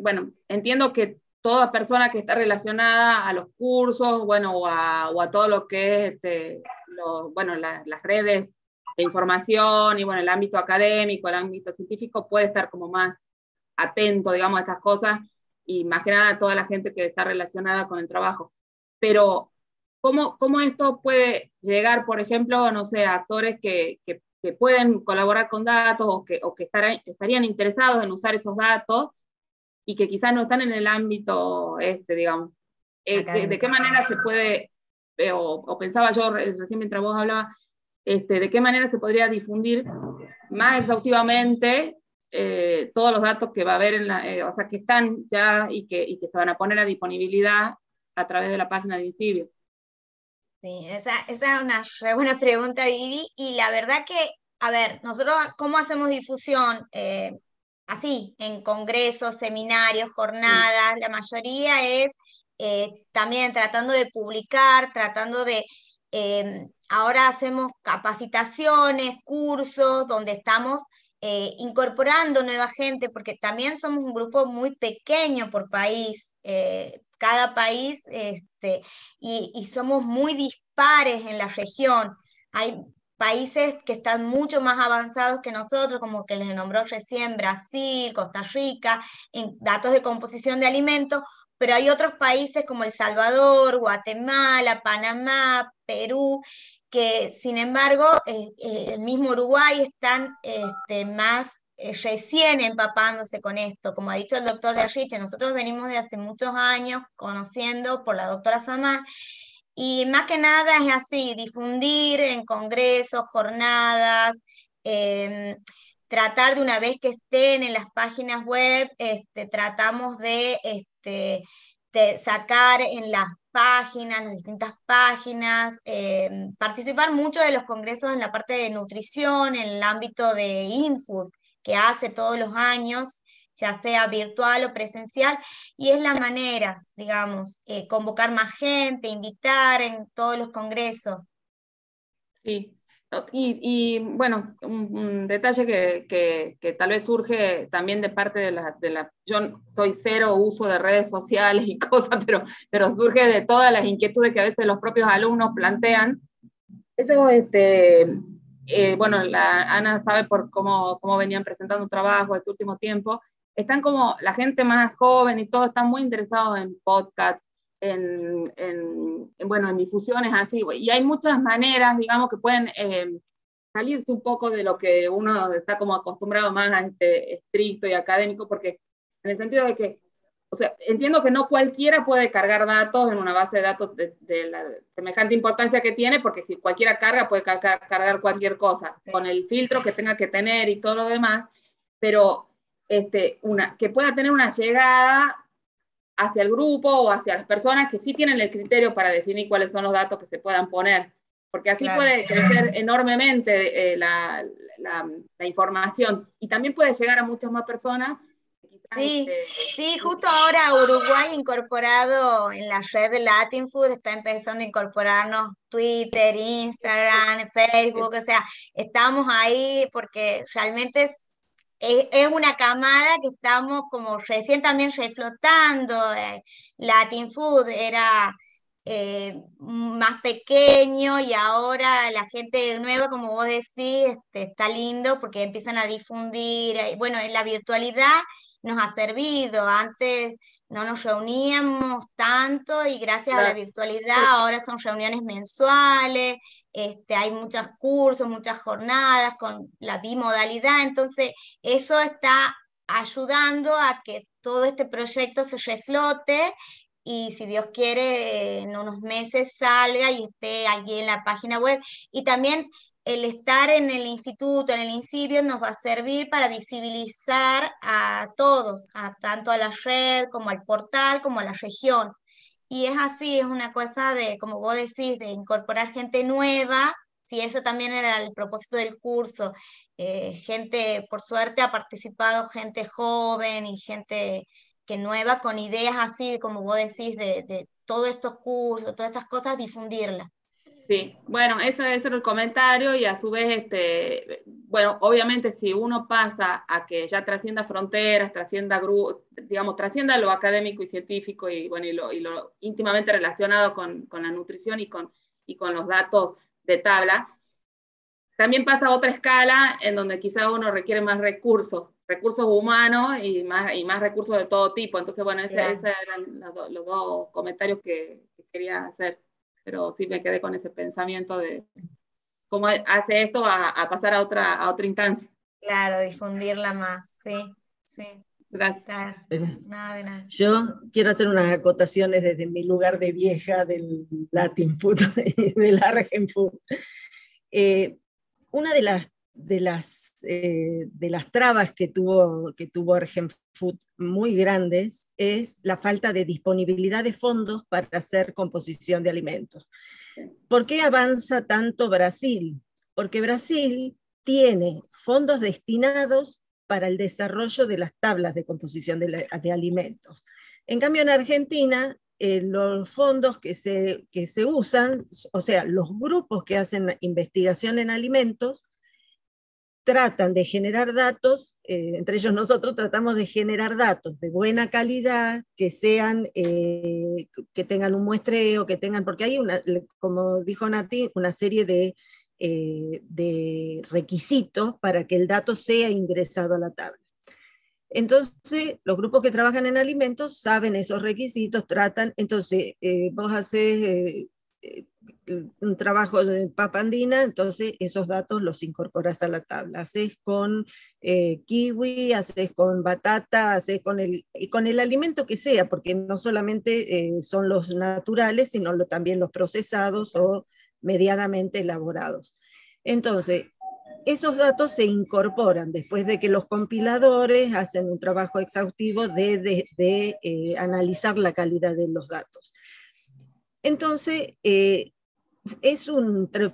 bueno, entiendo que toda persona que está relacionada a los cursos, bueno, o a todo lo que es bueno, las redes de información y bueno, el ámbito académico, el ámbito científico puede estar como más atento, digamos, a estas cosas, y más que nada a toda la gente que está relacionada con el trabajo. Pero, ¿cómo esto puede llegar, por ejemplo, no sé, a actores que pueden colaborar con datos o que estarían interesados en usar esos datos y que quizás no están en el ámbito digamos? ¿De qué manera se puede, o pensaba yo recién mientras vos hablabas, de qué manera se podría difundir más exhaustivamente todos los datos que va a haber, o sea, que están ya y que se van a poner a disponibilidad a través de la página de INCIBio. Sí, esa es una re buena pregunta, Vivi, y la verdad que, a ver, nosotros, ¿cómo hacemos difusión? Así, en congresos, seminarios, jornadas, la mayoría es también tratando de publicar, tratando de, ahora hacemos capacitaciones, cursos, donde estamos incorporando nueva gente, porque también somos un grupo muy pequeño por país, cada país, y somos muy dispares en la región. Hay países que están mucho más avanzados que nosotros, como que les nombró recién Brasil, Costa Rica, en datos de composición de alimentos, pero hay otros países como El Salvador, Guatemala, Panamá, Perú, que sin embargo, el mismo Uruguay están más recién empapándose con esto. Como ha dicho el doctor Derriche, nosotros venimos de hace muchos años conociendo por la doctora Samá, y más que nada es así, difundir en congresos, jornadas, tratar de una vez que estén en las páginas web, tratamos de sacar en las páginas, las distintas páginas, participar mucho de los congresos en la parte de nutrición, en el ámbito de InFood, que hace todos los años, ya sea virtual o presencial, y es la manera, digamos, convocar más gente, invitar en todos los congresos. Sí, y bueno, un detalle que tal vez surge también de parte de yo soy cero uso de redes sociales y cosas, pero surge de todas las inquietudes que a veces los propios alumnos plantean. Ellos, bueno, Ana sabe por cómo venían presentando trabajo este último tiempo, están como la gente más joven y todo, están muy interesados en podcasts, bueno, en difusiones así, y hay muchas maneras, digamos, que pueden salirse un poco de lo que uno está como acostumbrado más a estricto y académico, porque en el sentido de que, o sea, entiendo que no cualquiera puede cargar datos en una base de datos de la semejante importancia que tiene, porque si cualquiera carga, puede cargar cualquier cosa, sí, con el filtro que tenga que tener y todo lo demás, pero que pueda tener una llegada hacia el grupo o hacia las personas que sí tienen el criterio para definir cuáles son los datos que se puedan poner, porque así claro, puede crecer enormemente la información, y también puede llegar a muchas más personas. Sí, sí, justo ahora Uruguay incorporado en la red de Latin Food, está empezando a incorporarnos Twitter, Instagram, Facebook, o sea, estamos ahí porque realmente es una camada que estamos como recién también reflotando. Latin Food era más pequeño, y ahora la gente nueva, como vos decís, está lindo porque empiezan a difundir. Bueno, en la virtualidad nos ha servido. Antes no nos reuníamos tanto, y gracias a la virtualidad ahora son reuniones mensuales. Hay muchos cursos, muchas jornadas con la bimodalidad, entonces eso está ayudando a que todo este proyecto se reflote, y si Dios quiere, en unos meses salga y esté allí en la página web. Y también el estar en el instituto, en el INCIBio, nos va a servir para visibilizar a todos, tanto a la red como al portal, como a la región. Y es así, es una cosa de, como vos decís, de incorporar gente nueva. Si eso también era el propósito del curso, gente, por suerte ha participado gente joven y gente que nueva, con ideas así, como vos decís, de todos estos cursos, todas estas cosas, difundirlas. Sí, bueno, ese debe ser el comentario, y a su vez, bueno, obviamente si uno pasa a que ya trascienda fronteras, trascienda lo académico y científico, y bueno, y lo íntimamente relacionado con la nutrición y con los datos de tabla, también pasa a otra escala en donde quizá uno requiere más recursos humanos y más recursos de todo tipo. Entonces, bueno, esos eran los dos comentarios que quería hacer. Pero sí me quedé con ese pensamiento de cómo hace esto a pasar a otra instancia. Claro, difundirla más, sí, sí. Gracias. Claro. Nada de nada. Yo quiero hacer unas acotaciones desde mi lugar de vieja del Latin Food y del Argen Food. Una de las trabas que tuvo Argenfood muy grandes es la falta de disponibilidad de fondos para hacer composición de alimentos. ¿Por qué avanza tanto Brasil? Porque Brasil tiene fondos destinados para el desarrollo de las tablas de composición de alimentos. En cambio, en Argentina, los fondos que se usan, o sea, los grupos que hacen investigación en alimentos, tratan de generar datos, entre ellos nosotros tratamos de generar datos de buena calidad, que tengan un muestreo, porque hay como dijo Nati, una serie de requisitos para que el dato sea ingresado a la tabla. Entonces, los grupos que trabajan en alimentos saben esos requisitos, tratan, entonces vos haces un trabajo de papa andina, entonces esos datos los incorporas a la tabla. Haces con kiwi, haces con batata, haces con el alimento que sea, porque no solamente son los naturales, sino también los procesados o medianamente elaborados. Entonces, esos datos se incorporan después de que los compiladores hacen un trabajo exhaustivo de analizar la calidad de los datos. Entonces,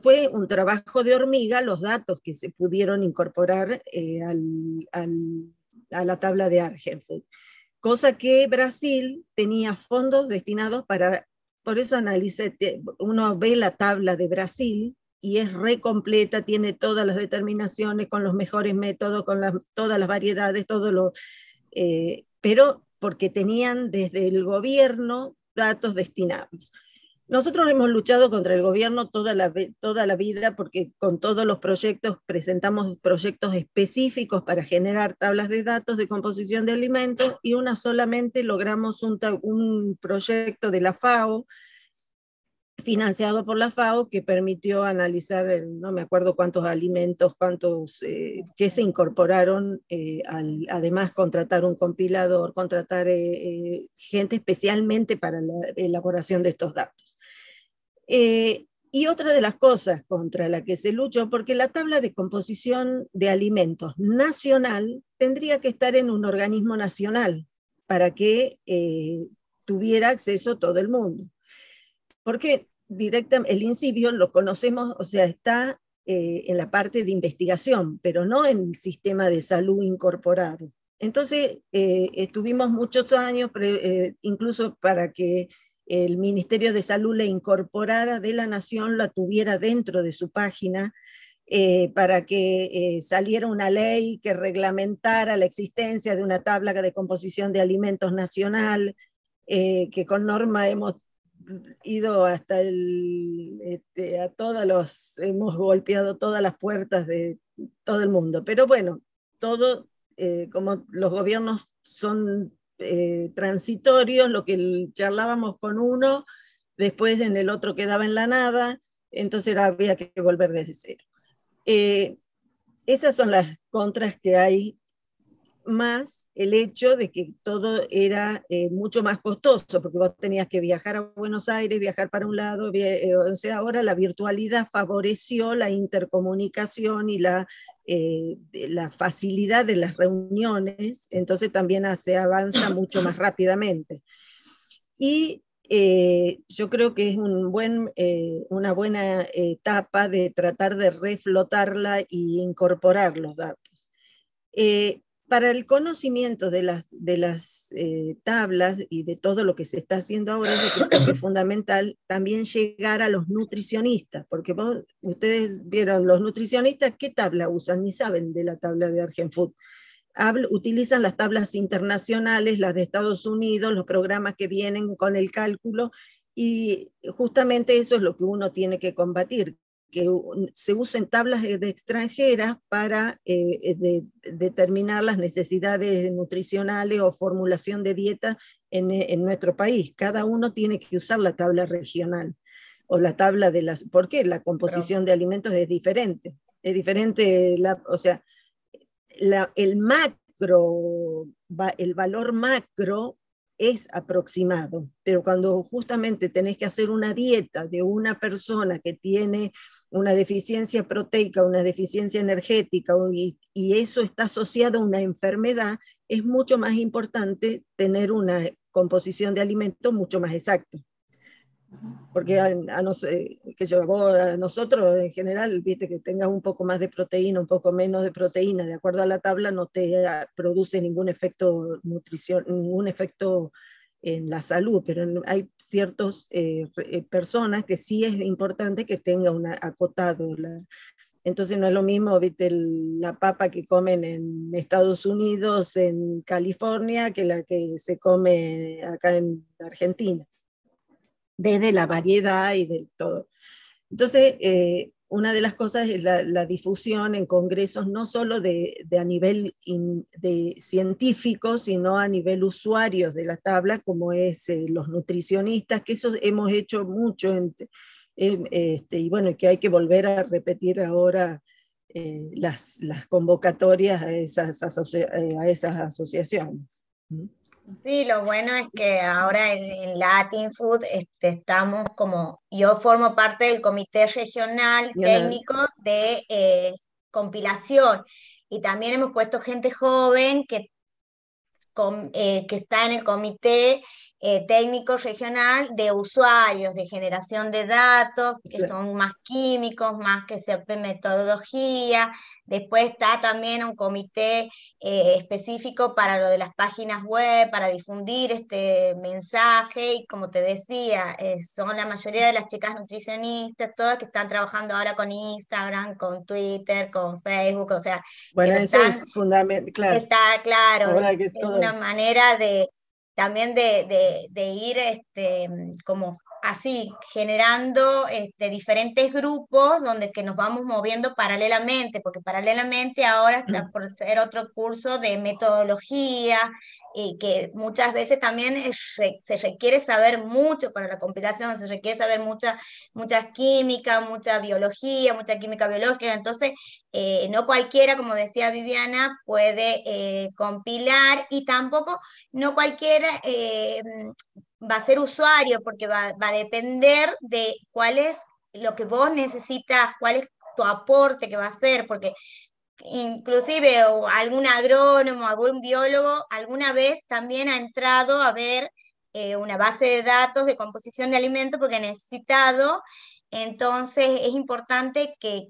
fue un trabajo de hormiga los datos que se pudieron incorporar a la tabla de Argenfood, cosa que Brasil tenía fondos destinados para, por eso uno ve la tabla de Brasil y es re completa, tiene todas las determinaciones con los mejores métodos, con todas las variedades, pero porque tenían desde el gobierno datos destinados. Nosotros hemos luchado contra el gobierno toda la vida, porque con todos los proyectos presentamos proyectos específicos para generar tablas de datos de composición de alimentos, y una solamente logramos un proyecto de la FAO, financiado por la FAO, que permitió analizar, no me acuerdo cuántos alimentos, que se incorporaron, además contratar un compilador, contratar gente especialmente para la elaboración de estos datos. Y otra de las cosas contra la que se luchó, porque la tabla de composición de alimentos nacional tendría que estar en un organismo nacional para que tuviera acceso todo el mundo. Porque el INCIBio lo conocemos, o sea, está en la parte de investigación, pero no en el sistema de salud incorporado. Entonces, estuvimos muchos años, incluso para que el Ministerio de Salud la incorporara de la Nación, la tuviera dentro de su página, para que saliera una ley que reglamentara la existencia de una tabla de composición de alimentos nacional, que con Norma hemos ido hasta hemos golpeado todas las puertas de todo el mundo, pero bueno, como los gobiernos son transitorios, lo que charlábamos con uno, después en el otro quedaba en la nada, entonces había que volver desde cero. Esas son las contras que hay, más el hecho de que todo era mucho más costoso, porque vos tenías que viajar a Buenos Aires, viajar para un lado, o sea, ahora la virtualidad favoreció la intercomunicación y la facilidad de las reuniones, entonces también se avanza mucho más rápidamente. Y yo creo que es una buena etapa de tratar de reflotarla e incorporar los datos. Para el conocimiento de las tablas y de todo lo que se está haciendo ahora, yo creo que es fundamental también llegar a los nutricionistas, porque ustedes vieron, los nutricionistas, ¿qué tabla usan? Ni saben de la tabla de Argenfood. Utilizan las tablas internacionales, las de Estados Unidos, los programas que vienen con el cálculo, y justamente eso es lo que uno tiene que combatir, que se usen tablas de extranjeras para determinar las necesidades nutricionales o formulación de dieta en nuestro país. Cada uno tiene que usar la tabla regional o la tabla de las... ¿Por qué? La composición de alimentos es diferente. Es diferente, o sea, el valor macro es aproximado, pero cuando justamente tenés que hacer una dieta de una persona que tiene una deficiencia proteica, una deficiencia energética, y eso está asociado a una enfermedad, es mucho más importante tener una composición de alimentos mucho más exacta. Porque a nosotros en general, viste, que tengas un poco más de proteína, un poco menos de proteína, de acuerdo a la tabla, no te produce ningún efecto ningún efecto en la salud, pero hay ciertas personas que sí es importante que tenga acotado. Entonces no es lo mismo, viste, la papa que comen en Estados Unidos, en California, que la que se come acá en Argentina, desde la variedad y de todo. Entonces, una de las cosas es la difusión en congresos, no solo a nivel de científicos, sino a nivel usuarios de la tabla, como es los nutricionistas, que eso hemos hecho mucho, y bueno, que hay que volver a repetir ahora las convocatorias a esas asociaciones. Sí, lo bueno es que ahora en Latin Food estamos como, yo formo parte del comité regional técnico de compilación, y también hemos puesto gente joven que está en el comité técnico regional de usuarios, de generación de datos, que son más químicos, más que sepan metodología. Después está también un comité específico para lo de las páginas web, para difundir este mensaje, y como te decía, son la mayoría de las chicas nutricionistas, todas que están trabajando ahora con Instagram, con Twitter, con Facebook, o sea, bueno, que eso es fundamental, claro. Está claro, es una manera también de ir como así, generando diferentes grupos donde que nos vamos moviendo paralelamente, porque paralelamente ahora está por ser otro curso de metodología, y que muchas veces también se requiere saber mucho para la compilación, se requiere saber mucha química, mucha biología, mucha química biológica. Entonces no cualquiera, como decía Viviana, puede compilar, y tampoco no cualquiera va a ser usuario, porque va a depender de cuál es lo que vos necesitas, cuál es tu aporte que va a hacer, porque inclusive algún agrónomo, algún biólogo alguna vez también ha entrado a ver una base de datos de composición de alimentos porque ha necesitado. Entonces es importante que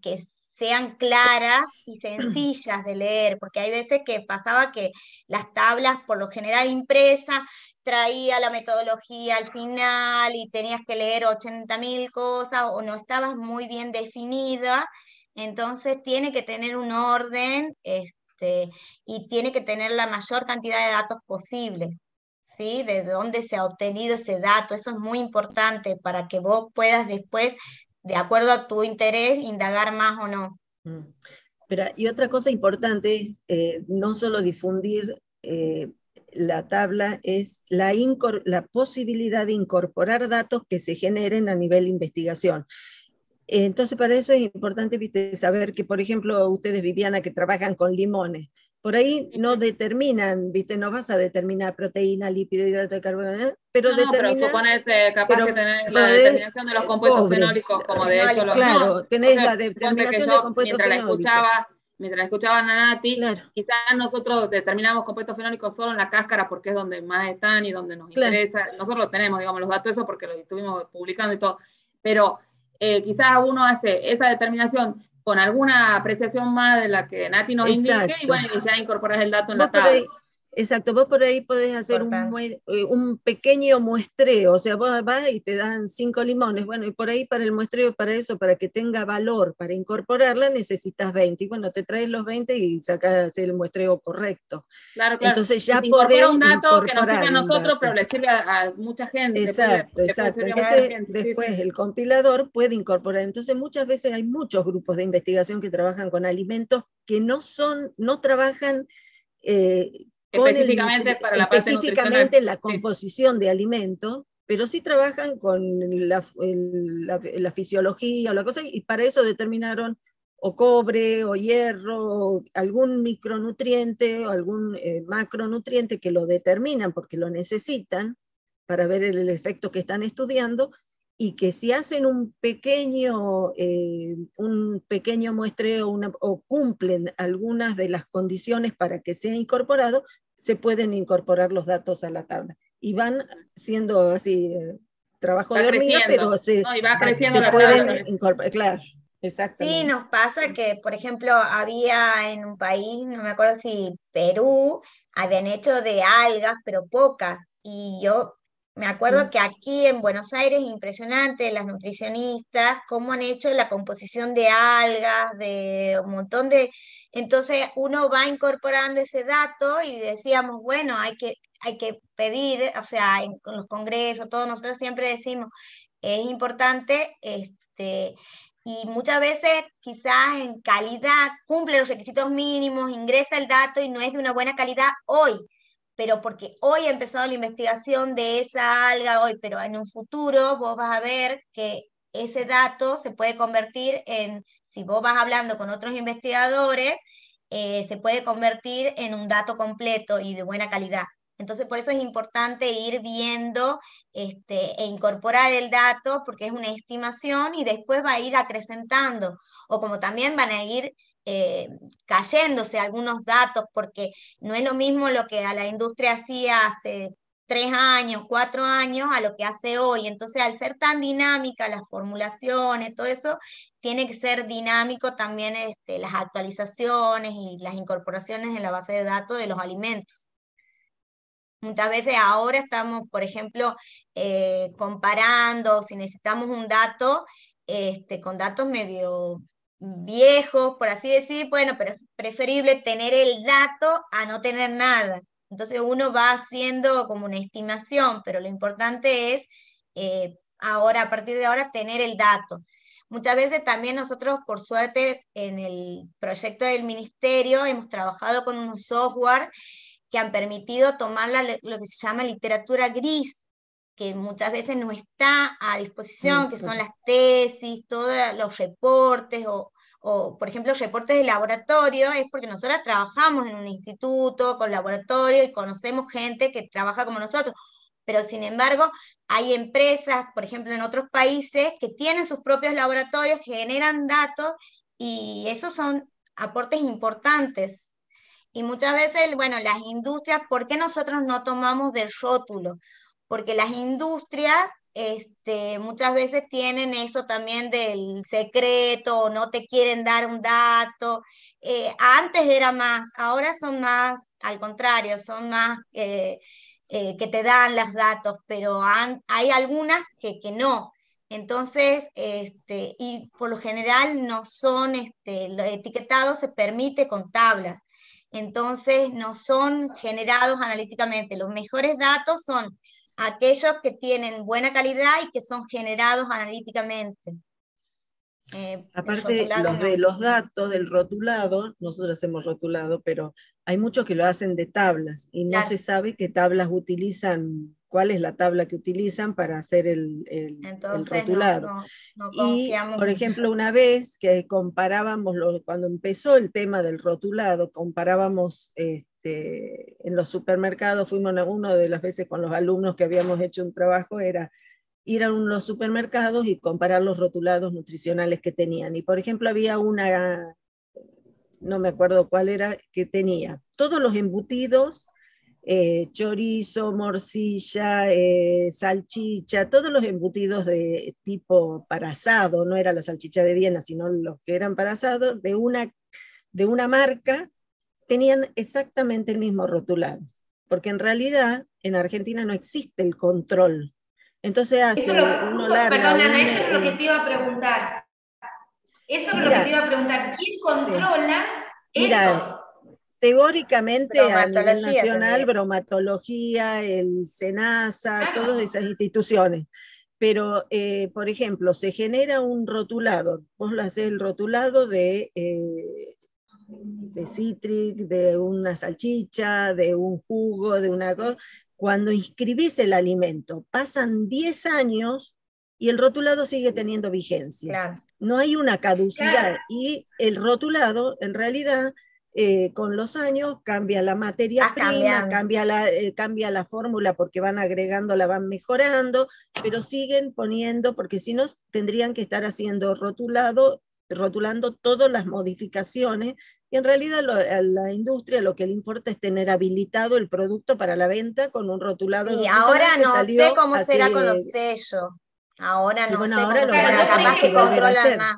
sean claras y sencillas de leer, porque hay veces que pasaba que las tablas, por lo general impresas, traía la metodología al final y tenías que leer 80.000 cosas o no estabas muy bien definida. Entonces tiene que tener un orden y tiene que tener la mayor cantidad de datos posible, ¿sí? De dónde se ha obtenido ese dato. Eso es muy importante para que vos puedas después, de acuerdo a tu interés, indagar más o no. Pero, y otra cosa importante es no solo difundir la tabla, es la posibilidad de incorporar datos que se generen a nivel de investigación. Entonces, para eso es importante, ¿viste?, saber que, por ejemplo, ustedes, Viviana, que trabajan con limones, por ahí no determinan, ¿viste? No vas a determinar proteína, lípido, hidrato de carbono, pero pero supones capaz que tenés la determinación de los compuestos fenólicos, como de hecho los... Claro, tenés la determinación de compuestos fenólicos. Mientras escuchaban a Nati, claro, quizás nosotros determinamos compuestos fenólicos solo en la cáscara porque es donde más están y donde nos interesa. Nosotros lo tenemos, digamos, los datos eso porque los estuvimos publicando y todo, pero quizás uno hace esa determinación con alguna apreciación más de la que Nati nos indique, y bueno, ya incorporas el dato en la tabla. Exacto, vos por ahí podés hacer un pequeño muestreo, o sea, vos vas y te dan 5 limones, bueno, y por ahí para el muestreo, para eso, para que tenga valor, para incorporarla, necesitas 20, y bueno, te traes los 20 y sacas el muestreo correcto. Claro. Entonces ya podés un dato que nos sirve a nosotros, pero le sirve a mucha gente. Exacto. Entonces, después el compilador puede incorporar. Entonces, muchas veces hay muchos grupos de investigación que trabajan con alimentos que no trabajan específicamente en la composición de alimentos, pero sí trabajan con la fisiología o la cosa, y para eso determinaron o cobre, o hierro, o algún micronutriente, o algún macronutriente que lo determinan porque lo necesitan para ver el efecto que están estudiando, y que si hacen un pequeño muestreo o cumplen algunas de las condiciones para que sea incorporado, se pueden incorporar los datos a la tabla. Y van siendo así, trabajo de hormiga, pero y va creciendo se la pueden tabla. incorporar, claro. Exactamente. Sí, nos pasa que, por ejemplo, había en un país, no me acuerdo si Perú, habían hecho de algas, pero pocas. Y yo me acuerdo que aquí en Buenos Aires, impresionante, las nutricionistas, cómo han hecho la composición de algas, de un montón de... Entonces uno va incorporando ese dato y decíamos, bueno, hay que pedir, o sea, con los congresos, todos nosotros siempre decimos, es importante, y muchas veces quizás en calidad cumple los requisitos mínimos, ingresa el dato y no es de una buena calidad hoy, pero porque hoy ha empezado la investigación de esa alga hoy, pero en un futuro vos vas a ver que ese dato se puede convertir en, si vos vas hablando con otros investigadores, se puede convertir en un dato completo y de buena calidad. Entonces, por eso es importante ir viendo e incorporar el dato, porque es una estimación y después va a ir acrecentando, o como también van a ir cayéndose algunos datos, porque no es lo mismo lo que a la industria hacía hace 3 años, 4 años, a lo que hace hoy. Entonces, al ser tan dinámica las formulaciones, todo eso, tiene que ser dinámico también las actualizaciones y las incorporaciones en la base de datos de los alimentos. Muchas veces ahora estamos, por ejemplo, comparando, si necesitamos un dato, con datos medio viejos, por así decir, bueno, pero es preferible tener el dato a no tener nada. Entonces uno va haciendo como una estimación, pero lo importante es ahora, a partir de ahora, tener el dato. Muchas veces también nosotros, por suerte, en el proyecto del ministerio hemos trabajado con unos software que han permitido tomar lo que se llama literatura gris, que muchas veces no está a disposición, que son las tesis, todos los reportes, o por ejemplo reportes de laboratorio, es porque nosotros trabajamos en un instituto con laboratorio y conocemos gente que trabaja como nosotros, pero sin embargo hay empresas, por ejemplo en otros países, que tienen sus propios laboratorios, que generan datos, y esos son aportes importantes. Y muchas veces, bueno, las industrias, ¿por qué nosotros no tomamos del rótulo? Porque las industrias muchas veces tienen eso también del secreto, o no te quieren dar un dato. Antes era más, ahora son más, al contrario, son más que te dan los datos, pero hay algunas que no. Entonces, y por lo general no son, los etiquetados se permite con tablas. Entonces no son generados analíticamente. Los mejores datos son aquellos que tienen buena calidad y que son generados analíticamente. Aparte, de los datos del rotulado, nosotros hacemos rotulado, pero hay muchos que lo hacen de tablas y no se sabe qué tablas utilizan, cuál es la tabla que utilizan para hacer el rotulado. No y, por ejemplo, una vez que comparábamos, cuando empezó el tema del rotulado, comparábamos en los supermercados, fuimos una de las veces con los alumnos que habíamos hecho un trabajo, era ir a los supermercados y comparar los rotulados nutricionales que tenían. Y por ejemplo había una, no me acuerdo cuál era, que tenía todos los embutidos, chorizo, morcilla, salchicha, todos los embutidos de tipo para asado, no era la salchicha de Viena, sino los que eran para asado, de una marca, tenían exactamente el mismo rotulado. Porque en realidad en Argentina no existe el control. Entonces uno larga... Perdón, Ana, eso es lo que te iba a preguntar. Eso es lo que te iba a preguntar. ¿Quién controla eso? Mira, teóricamente a nivel nacional, también. Bromatología, el SENASA, todas esas instituciones. Pero, por ejemplo, se genera un rotulado. Vos lo hacés el rotulado de cítric, de una salchicha, de un jugo, de una cosa. Cuando inscribís el alimento, pasan 10 años y el rotulado sigue teniendo vigencia. Claro. No hay una caducidad, Claro. y el rotulado, en realidad, con los años cambia la materia Va prima, cambiando. cambia la fórmula porque van agregando, la van mejorando, pero siguen poniendo, porque si no tendrían que estar haciendo rotulando todas las modificaciones, y en realidad a la industria lo que le importa es tener habilitado el producto para la venta con un rotulado. Y nutricional ahora que no salió sé cómo será hace- con los sellos. Ahora Y no bueno, sé ahora cómo lo será, van a capaz tener que que volver a controlan hacer. más.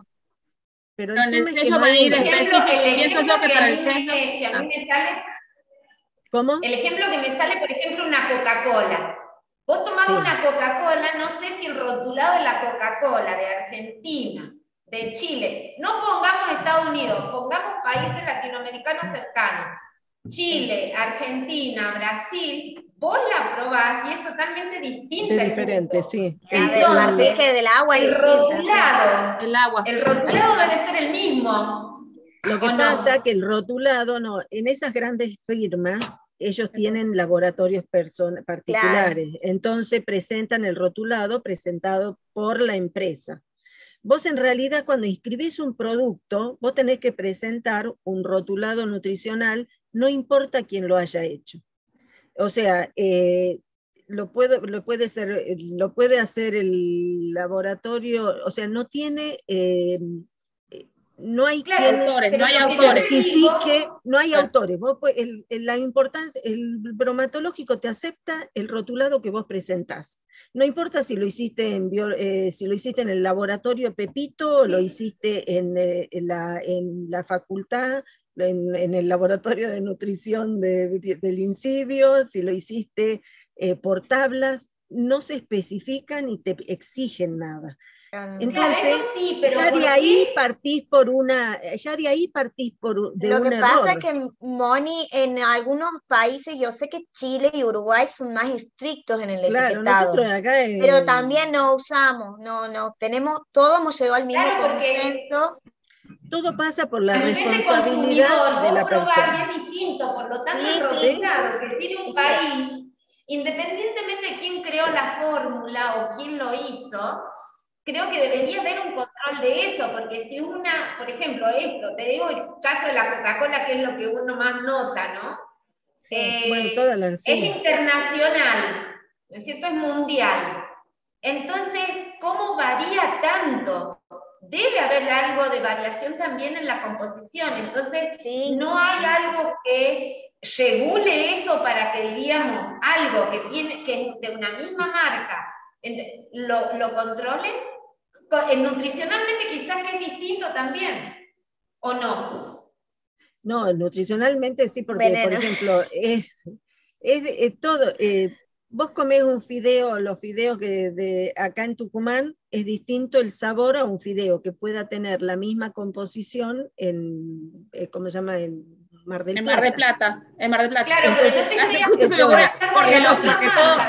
Pero Pero el en el tema es que sello no van a hay ir una- específico, pienso yo que para el ejemplo sello... que a mí me sale, ¿Cómo? el ejemplo que me sale, por ejemplo, una Coca-Cola. Vos tomás Sí. una Coca-Cola, no sé si el rotulado de la Coca-Cola de Argentina, de Chile, no pongamos Estados Unidos, pongamos países latinoamericanos cercanos, Chile, Argentina, Brasil, vos la probás y es totalmente distinta. Es el diferente, gusto. sí. Entonces, Partís que del agua es el distinta, sí. rotulado, El agua. el rotulado debe ser el mismo. Lo que ¿O no? pasa que el rotulado, no, en esas grandes firmas, ellos tienen laboratorios particulares, entonces presentan el rotulado presentado por la empresa. Vos en realidad cuando inscribís un producto, vos tenés que presentar un rotulado nutricional, no importa quién lo haya hecho. O sea, lo puede hacer el laboratorio, o sea, no tiene... no hay Claro, quien autores, pero no hay lo que yo autores. te certifique, digo- no hay Claro. autores. La importancia, el bromatológico te acepta el rotulado que vos presentás. No importa si lo hiciste si lo hiciste en el laboratorio Pepito, o lo hiciste en la facultad, en el laboratorio de nutrición del INSIBIO, si lo hiciste por tablas, no se especifican ni te exigen nada. Claro. Entonces, Claro, eso sí, pero ya ¿por de ahí qué? partís de Lo un que pasa error. es que, Moni, en algunos países, yo sé que Chile y Uruguay son más estrictos en el Claro, etiquetado, nosotros acá pero también no usamos, no, todos hemos llegado al mismo Claro, porque consenso. todo pasa por la a nivel de responsabilidad consumidor, de vos la probás persona. y es distinto, por lo tanto Sí, el sí, rotulado que tiene y un que- país, independientemente de quién creó la fórmula o quién lo hizo, creo que debería haber un control de eso, porque si por ejemplo, esto, te digo el caso de la Coca-Cola, que es lo que uno más nota, ¿no? Bueno, todas las, Es sí. internacional, ¿no es cierto? Es mundial. Entonces, ¿cómo varía tanto? Debe haber algo de variación también en la composición. Entonces, Sí, no hay sí, algo que regule eso para que, diríamos, algo que es de una misma marca, lo controlen. Nutricionalmente quizás que es distinto también, ¿o no? No, nutricionalmente sí, porque, Veneno. por ejemplo, todo. Vos comés un fideo, los fideos que acá en Tucumán, es distinto el sabor a un fideo que pueda tener la misma composición en, ¿cómo se llama? En Mar del En Plata. Mar del Plata, en Mar del Plata. Claro, Entonces, pero yo te estoy Justo se me ocurrió,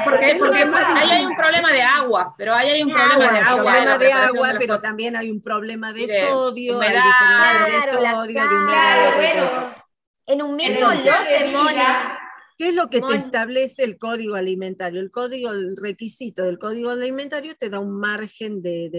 porque es lo que más ahí hay distinto. un problema de agua, pero ahí hay un De problema agua, de agua. Problema la de preparación agua, de las pero cosas. también hay un problema de Y de sodio, humedad. hay diferencia Claro, de la sodio, de sal, humedad, de todo. claro. En un mismo Entonces, lote, Moni. ¿qué es lo que te Moni. establece el código alimentario? El requisito del código alimentario te da un margen de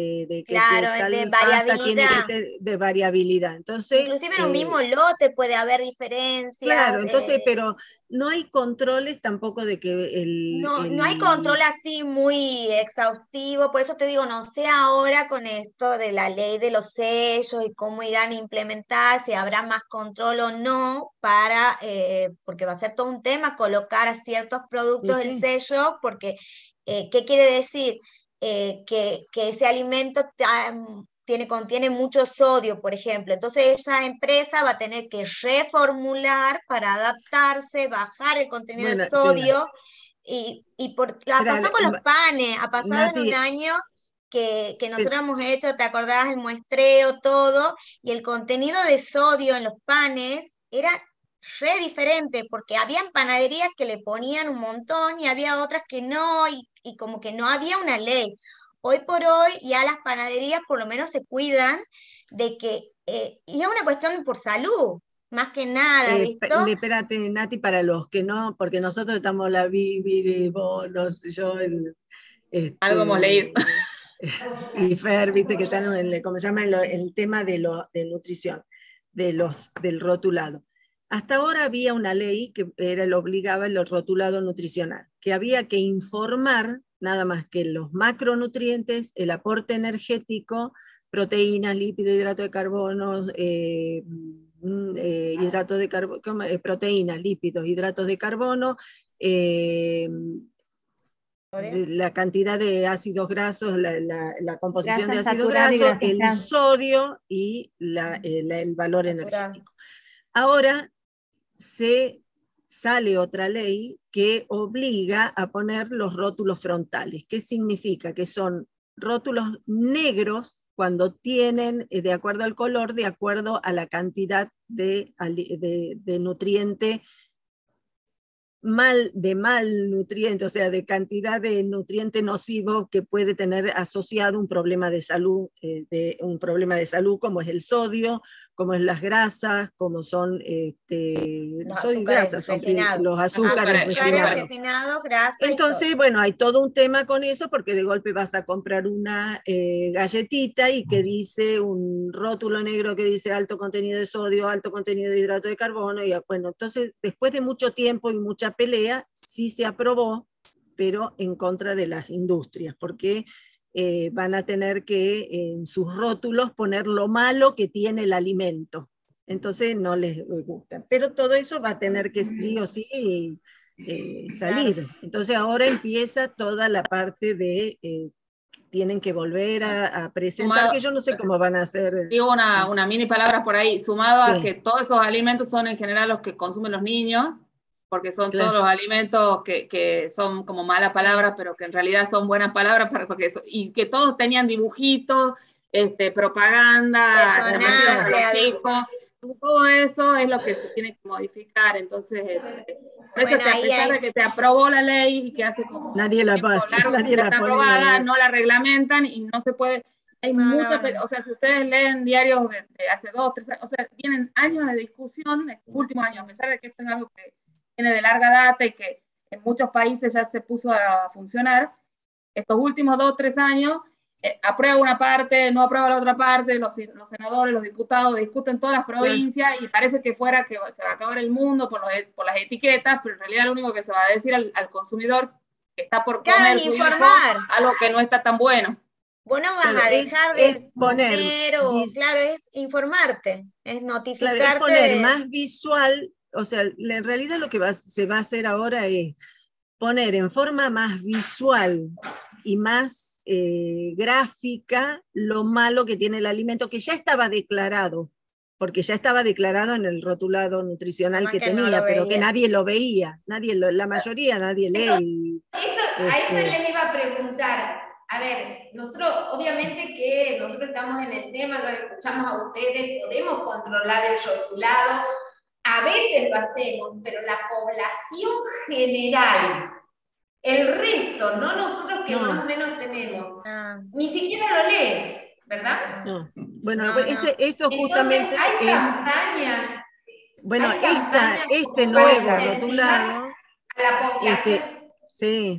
que Claro, tal de pasta tiene variabilidad. de variabilidad. Entonces, Inclusive en un mismo lote puede haber diferencias. claro, entonces, pero no hay controles tampoco de que No hay control así muy exhaustivo, por eso te digo, no sé ahora con esto de la ley de los sellos y cómo irán a implementar, si habrá más control o no, porque va a ser todo un tema colocar a ciertos productos Sí, el sí. sello, porque ¿qué quiere decir? Que ese alimento contiene mucho sodio, por ejemplo. Entonces esa empresa va a tener que reformular para adaptarse, bajar el contenido de Bueno, sí. sodio. Ha Espera, pasado con los panes, ha pasado en Nati, un año que nosotros hemos hecho, ¿te acordás? El muestreo, todo, y el contenido de sodio en los panes era re diferente, porque habían panaderías que le ponían un montón y había otras que no, y como que no había una ley. Hoy por hoy ya las panaderías por lo menos se cuidan de que, y es una cuestión por salud, más que nada, ¿visto? espérate, Nati, para los que no, porque nosotros estamos la Vivi, vos, yo, Algo hemos leído. y Fer, viste que están en como se llama, el tema de nutrición, del rotulado. Hasta ahora había una ley que lo obligaba el rotulado nutricional, que había que informar nada más que los macronutrientes, el aporte energético, proteínas, lípidos, hidrato de carbono, proteínas, lípidos, hidratos de carbono, la cantidad de ácidos grasos, la composición de ácidos grasos, el sodio y el valor energético. Ahora sale otra ley que obliga a poner los rótulos frontales. ¿Qué significa? Que son rótulos negros cuando tienen, de acuerdo al color, de acuerdo a la cantidad de nutriente malnutriente, o sea, de cantidad de nutriente nocivo que puede tener asociado un problema de salud, como es el sodio, como es las grasas, como son los azúcares refinados. Entonces, bueno, hay todo un tema con eso, porque de golpe vas a comprar una galletita y que dice un rótulo negro que dice alto contenido de sodio, alto contenido de hidrato de carbono, y bueno, entonces después de mucho tiempo y mucha pelea, sí se aprobó, pero en contra de las industrias, porque van a tener que en sus rótulos poner lo malo que tiene el alimento. Entonces no les gusta. Pero todo eso va a tener que sí o sí salir. Entonces ahora empieza toda la parte de tienen que volver a presentar, sumado, que yo no sé cómo van a hacer. Digo una mini palabra por ahí, sumado a que todos esos alimentos son en general los que consumen los niños, porque son todos los alimentos que son como malas palabras, pero que en realidad son buenas palabras, y que todos tenían dibujitos, propaganda, para los chicos, todo eso es lo que se tiene que modificar. Entonces, por eso que a pesar de que se aprobó la ley y que hace como nadie la pasa, nadie la está aprobada, no la reglamentan y no se puede. Hay muchas, o sea, si ustedes leen diarios de hace 2, 3 años, o sea, tienen años de discusión, últimos años, a pesar de que esto es algo que viene de larga data y que en muchos países ya se puso a funcionar, estos últimos 2 o 3 años, aprueba una parte, no aprueba la otra parte, los senadores, los diputados discuten todas las provincias y parece que fuera que se va a acabar el mundo por las etiquetas, pero en realidad lo único que se va a decir al consumidor que está por comer informar algo que no está tan bueno. Vos no vas a dejar de poner, claro, es informarte, es notificarte. Claro, es poner más visual. O sea, en realidad lo que se va a hacer ahora es poner en forma más visual y más gráfica lo malo que tiene el alimento, que ya estaba declarado, porque ya estaba declarado en el rotulado nutricional que tenía, pero que nadie lo veía, la mayoría nadie lee. A eso les iba a preguntar. A ver, nosotros, obviamente que nosotros estamos en el tema, lo escuchamos a ustedes, podemos controlar el rotulado, a veces lo hacemos, pero la población general, el resto, no nosotros que más o menos tenemos, ni siquiera lo lee, ¿verdad? No. Bueno, esto justamente hay campañas. Bueno, este nuevo rotulado. A la población. Sí.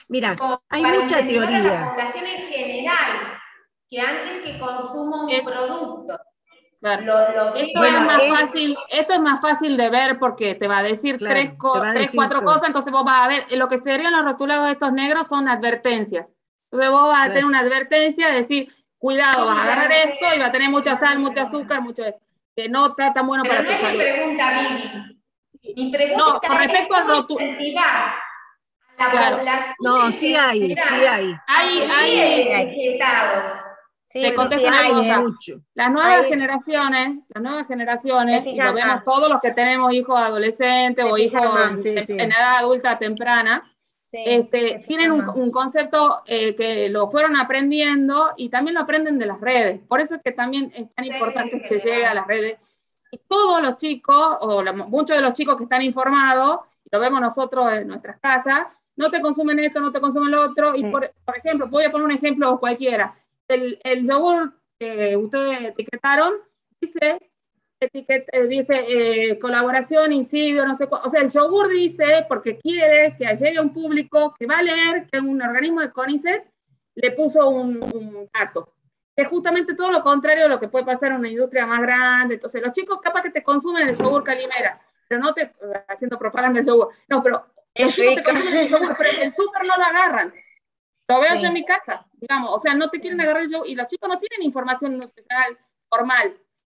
Mira, hay mucha teoría. La población en general, que antes que consuma un producto. Claro. Esto es más fácil de ver porque te va a decir tres, cuatro cosas, entonces vos vas a ver, lo que se serían los rotulados de estos negros son advertencias. Entonces vos vas a tener una advertencia de decir, cuidado, vas a agarrar esto y va a tener mucha sal, mucho azúcar, que no está tan bueno para tu salud. Mi pregunta con respecto al rótulo. No, sí hay. Hay etiquetado. Te contesto una cosa. Las nuevas generaciones, y lo vemos todos los que tenemos hijos adolescentes o hijos en edad adulta temprana, tienen un concepto que lo fueron aprendiendo y también lo aprenden de las redes. Por eso es que también es tan importante que llegue a las redes. Y todos los chicos, muchos de los chicos que están informados, lo vemos nosotros en nuestras casas, no te consumen esto, no te consumen lo otro, y por ejemplo, voy a poner un ejemplo cualquiera. El yogur que ustedes etiquetaron dice colaboración, Insibio, no sé cuál. O sea, el yogur dice porque quiere que llegue a un público que va a leer, que es un organismo de CONICET, le puso un dato. Es justamente todo lo contrario de lo que puede pasar en una industria más grande. Entonces, los chicos capaz que te consumen el yogur Calimera, pero no te haciendo propaganda del yogur. No, pero los chicos te consumen el yogur, pero en el súper no lo agarran. Lo veo yo en mi casa, digamos. O sea, no te quieren agarrar el yogur. Y los chicos no tienen información nutricional formal,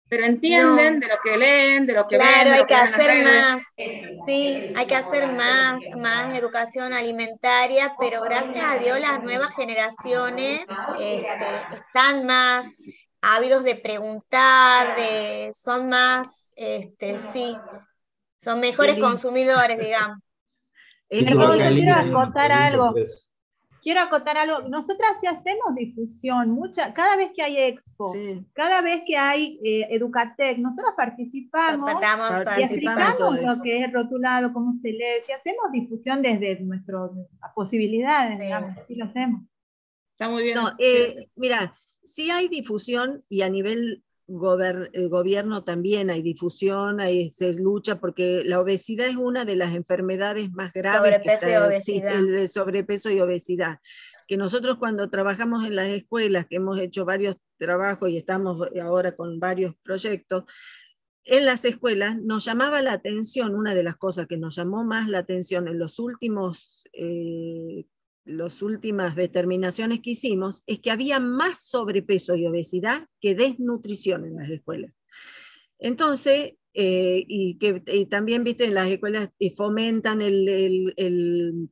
pero entienden de lo que leen, de lo que ven. Claro, de hay lo que ven en las hacer redes. más, sí, hay que hacer más educación alimentaria, pero gracias a Dios las nuevas generaciones están más ávidos de preguntar, son más, sí, son mejores consumidores, digamos. Perdón, yo quiero acotar algo. Pues. Quiero acotar algo. Nosotras sí hacemos difusión, cada vez que hay expo, cada vez que hay Educatec, nosotras participamos y explicamos lo que es rotulado, cómo se lee, si hacemos difusión desde nuestras posibilidades, digamos, sí lo hacemos. Está muy bien. No, mira, sí hay difusión y a nivel gobierno también hay difusión, se lucha porque la obesidad es una de las enfermedades más graves. Sobrepeso y obesidad. El sobrepeso y obesidad. Que nosotros cuando trabajamos en las escuelas, que hemos hecho varios trabajos y estamos ahora con varios proyectos, en las escuelas nos llamaba la atención, una de las cosas que nos llamó más la atención en las últimas determinaciones que hicimos, es que había más sobrepeso y obesidad que desnutrición en las escuelas. Entonces, y también, viste, en las escuelas fomentan el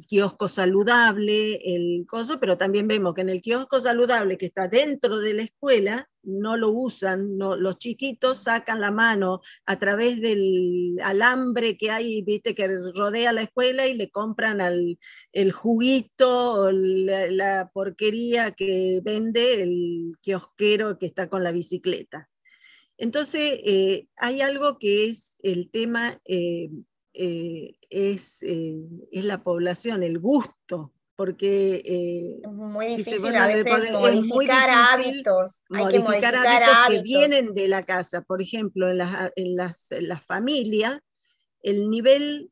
kiosco saludable, el coso, pero también vemos que en el kiosco saludable que está dentro de la escuela, no lo usan, los chiquitos sacan la mano a través del alambre que hay, viste, que rodea la escuela y le compran el juguito o la porquería que vende el kiosquero que está con la bicicleta. Entonces, hay algo que es el tema... es la población, el gusto, porque es muy difícil bueno, a veces modificar hábitos, hay que modificar hábitos que vienen de la casa. Por ejemplo, en las familias, el nivel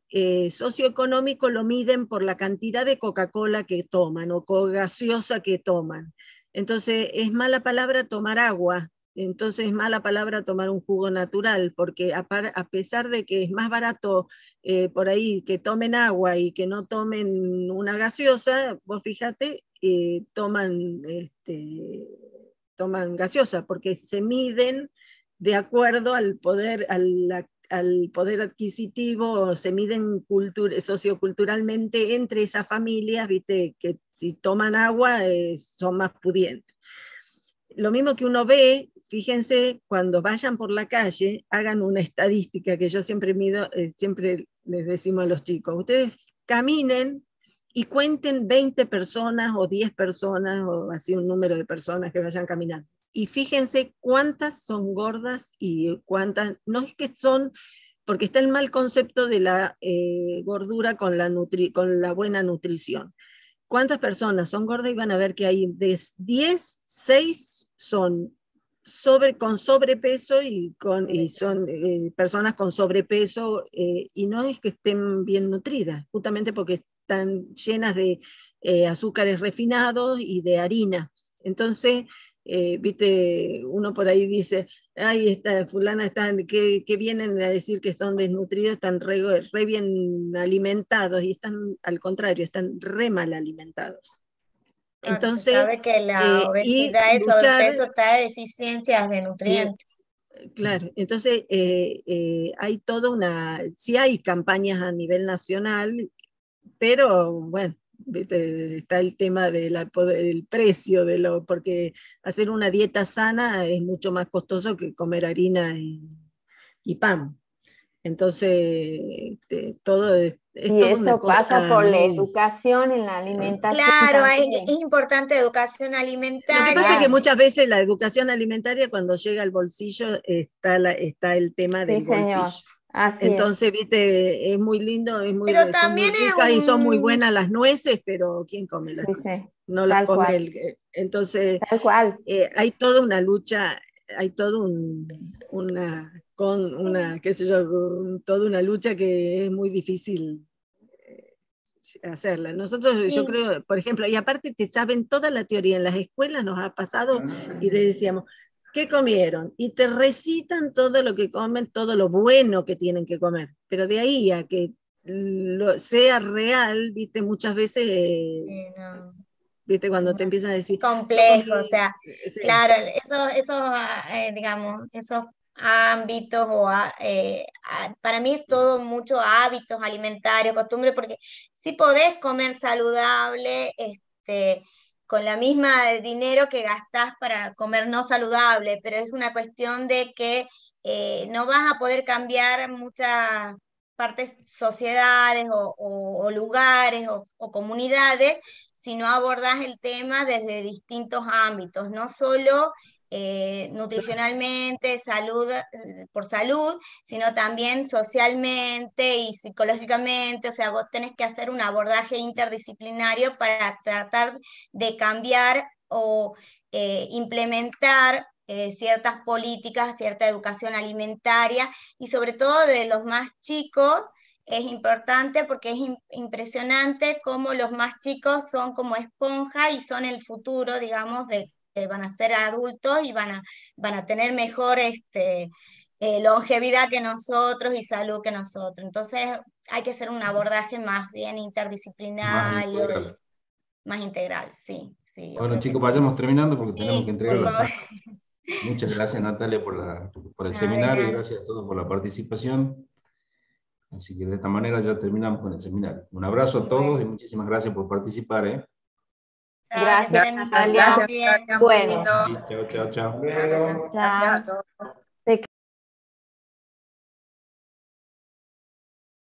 socioeconómico lo miden por la cantidad de Coca-Cola que toman o gaseosa que toman. Entonces, es mala palabra tomar agua. Entonces es mala palabra tomar un jugo natural, porque a pesar de que es más barato por ahí que tomen agua y que no tomen una gaseosa, vos fíjate, toman gaseosa, porque se miden de acuerdo al poder, al poder adquisitivo, se miden socioculturalmente entre esas familias, viste, que si toman agua son más pudientes. Lo mismo que uno ve, fíjense, cuando vayan por la calle, hagan una estadística que yo siempre mido, siempre les decimos a los chicos, ustedes caminen y cuenten 20 personas o 10 personas o así un número de personas que vayan caminando. Y fíjense cuántas son gordas y cuántas, no es que son, porque está el mal concepto de la gordura con la buena nutrición. ¿Cuántas personas son gordas? Y van a ver que hay de 10, 6 son con sobrepeso y son personas con sobrepeso y no es que estén bien nutridas, justamente porque están llenas de azúcares refinados y de harina. Entonces, viste, uno por ahí dice, ay, esta fulana están, que vienen a decir que son desnutridos, están re bien alimentados, y están, al contrario, están re mal alimentados. Entonces, se sabe que la obesidad y el sobrepeso trae deficiencias de nutrientes. Claro, entonces hay sí hay campañas a nivel nacional, pero bueno, está el tema del precio, porque hacer una dieta sana es mucho más costoso que comer harina y pan. Entonces, todo es y toda eso una cosa pasa por la educación en la alimentación. Claro, es importante educación alimentaria. Lo que pasa es que muchas veces la educación alimentaria, cuando llega al bolsillo, está el tema del bolsillo. Entonces, viste, es muy lindo, pero también son muy ricas y son muy buenas las nueces, pero ¿quién come las nueces? No las come entonces, tal cual. Hay toda una lucha, hay toda qué sé yo, toda una lucha que es muy difícil hacerla. Nosotros, yo creo, por ejemplo, y aparte te saben toda la teoría, en las escuelas nos ha pasado y le decíamos, ¿qué comieron? Y te recitan todo lo que comen, todo lo bueno que tienen que comer, pero de ahí a que sea real, viste, muchas veces, viste, cuando te empiezan a decir... Complejo, o sea, claro, digamos, esos ámbitos para mí es todo mucho hábitos alimentarios, costumbre, porque si podés comer saludable, con la misma dinero que gastás para comer no saludable, pero es una cuestión de que no vas a poder cambiar muchas partes, sociedades o lugares o comunidades si no abordás el tema desde distintos ámbitos, no solo nutricionalmente, por salud, sino también socialmente y psicológicamente. O sea, vos tenés que hacer un abordaje interdisciplinario para tratar de cambiar o implementar ciertas políticas, cierta educación alimentaria, y sobre todo de los más chicos. Es importante porque es impresionante cómo los más chicos son como esponja y son el futuro, digamos, van a ser adultos y van a tener mejor longevidad que nosotros y salud que nosotros. Entonces hay que hacer un abordaje más bien interdisciplinario, más integral, sí. Bueno, chicos, vayamos terminando porque tenemos que entregar la sala. Muchas gracias, Natalia, por el seminario, y gracias a todos por la participación. Así que de esta manera ya terminamos con el seminario. Un abrazo a todos y muchísimas gracias por participar. Gracias, Natalia. Gracias. Bueno. Chao, chao, chao. Chao.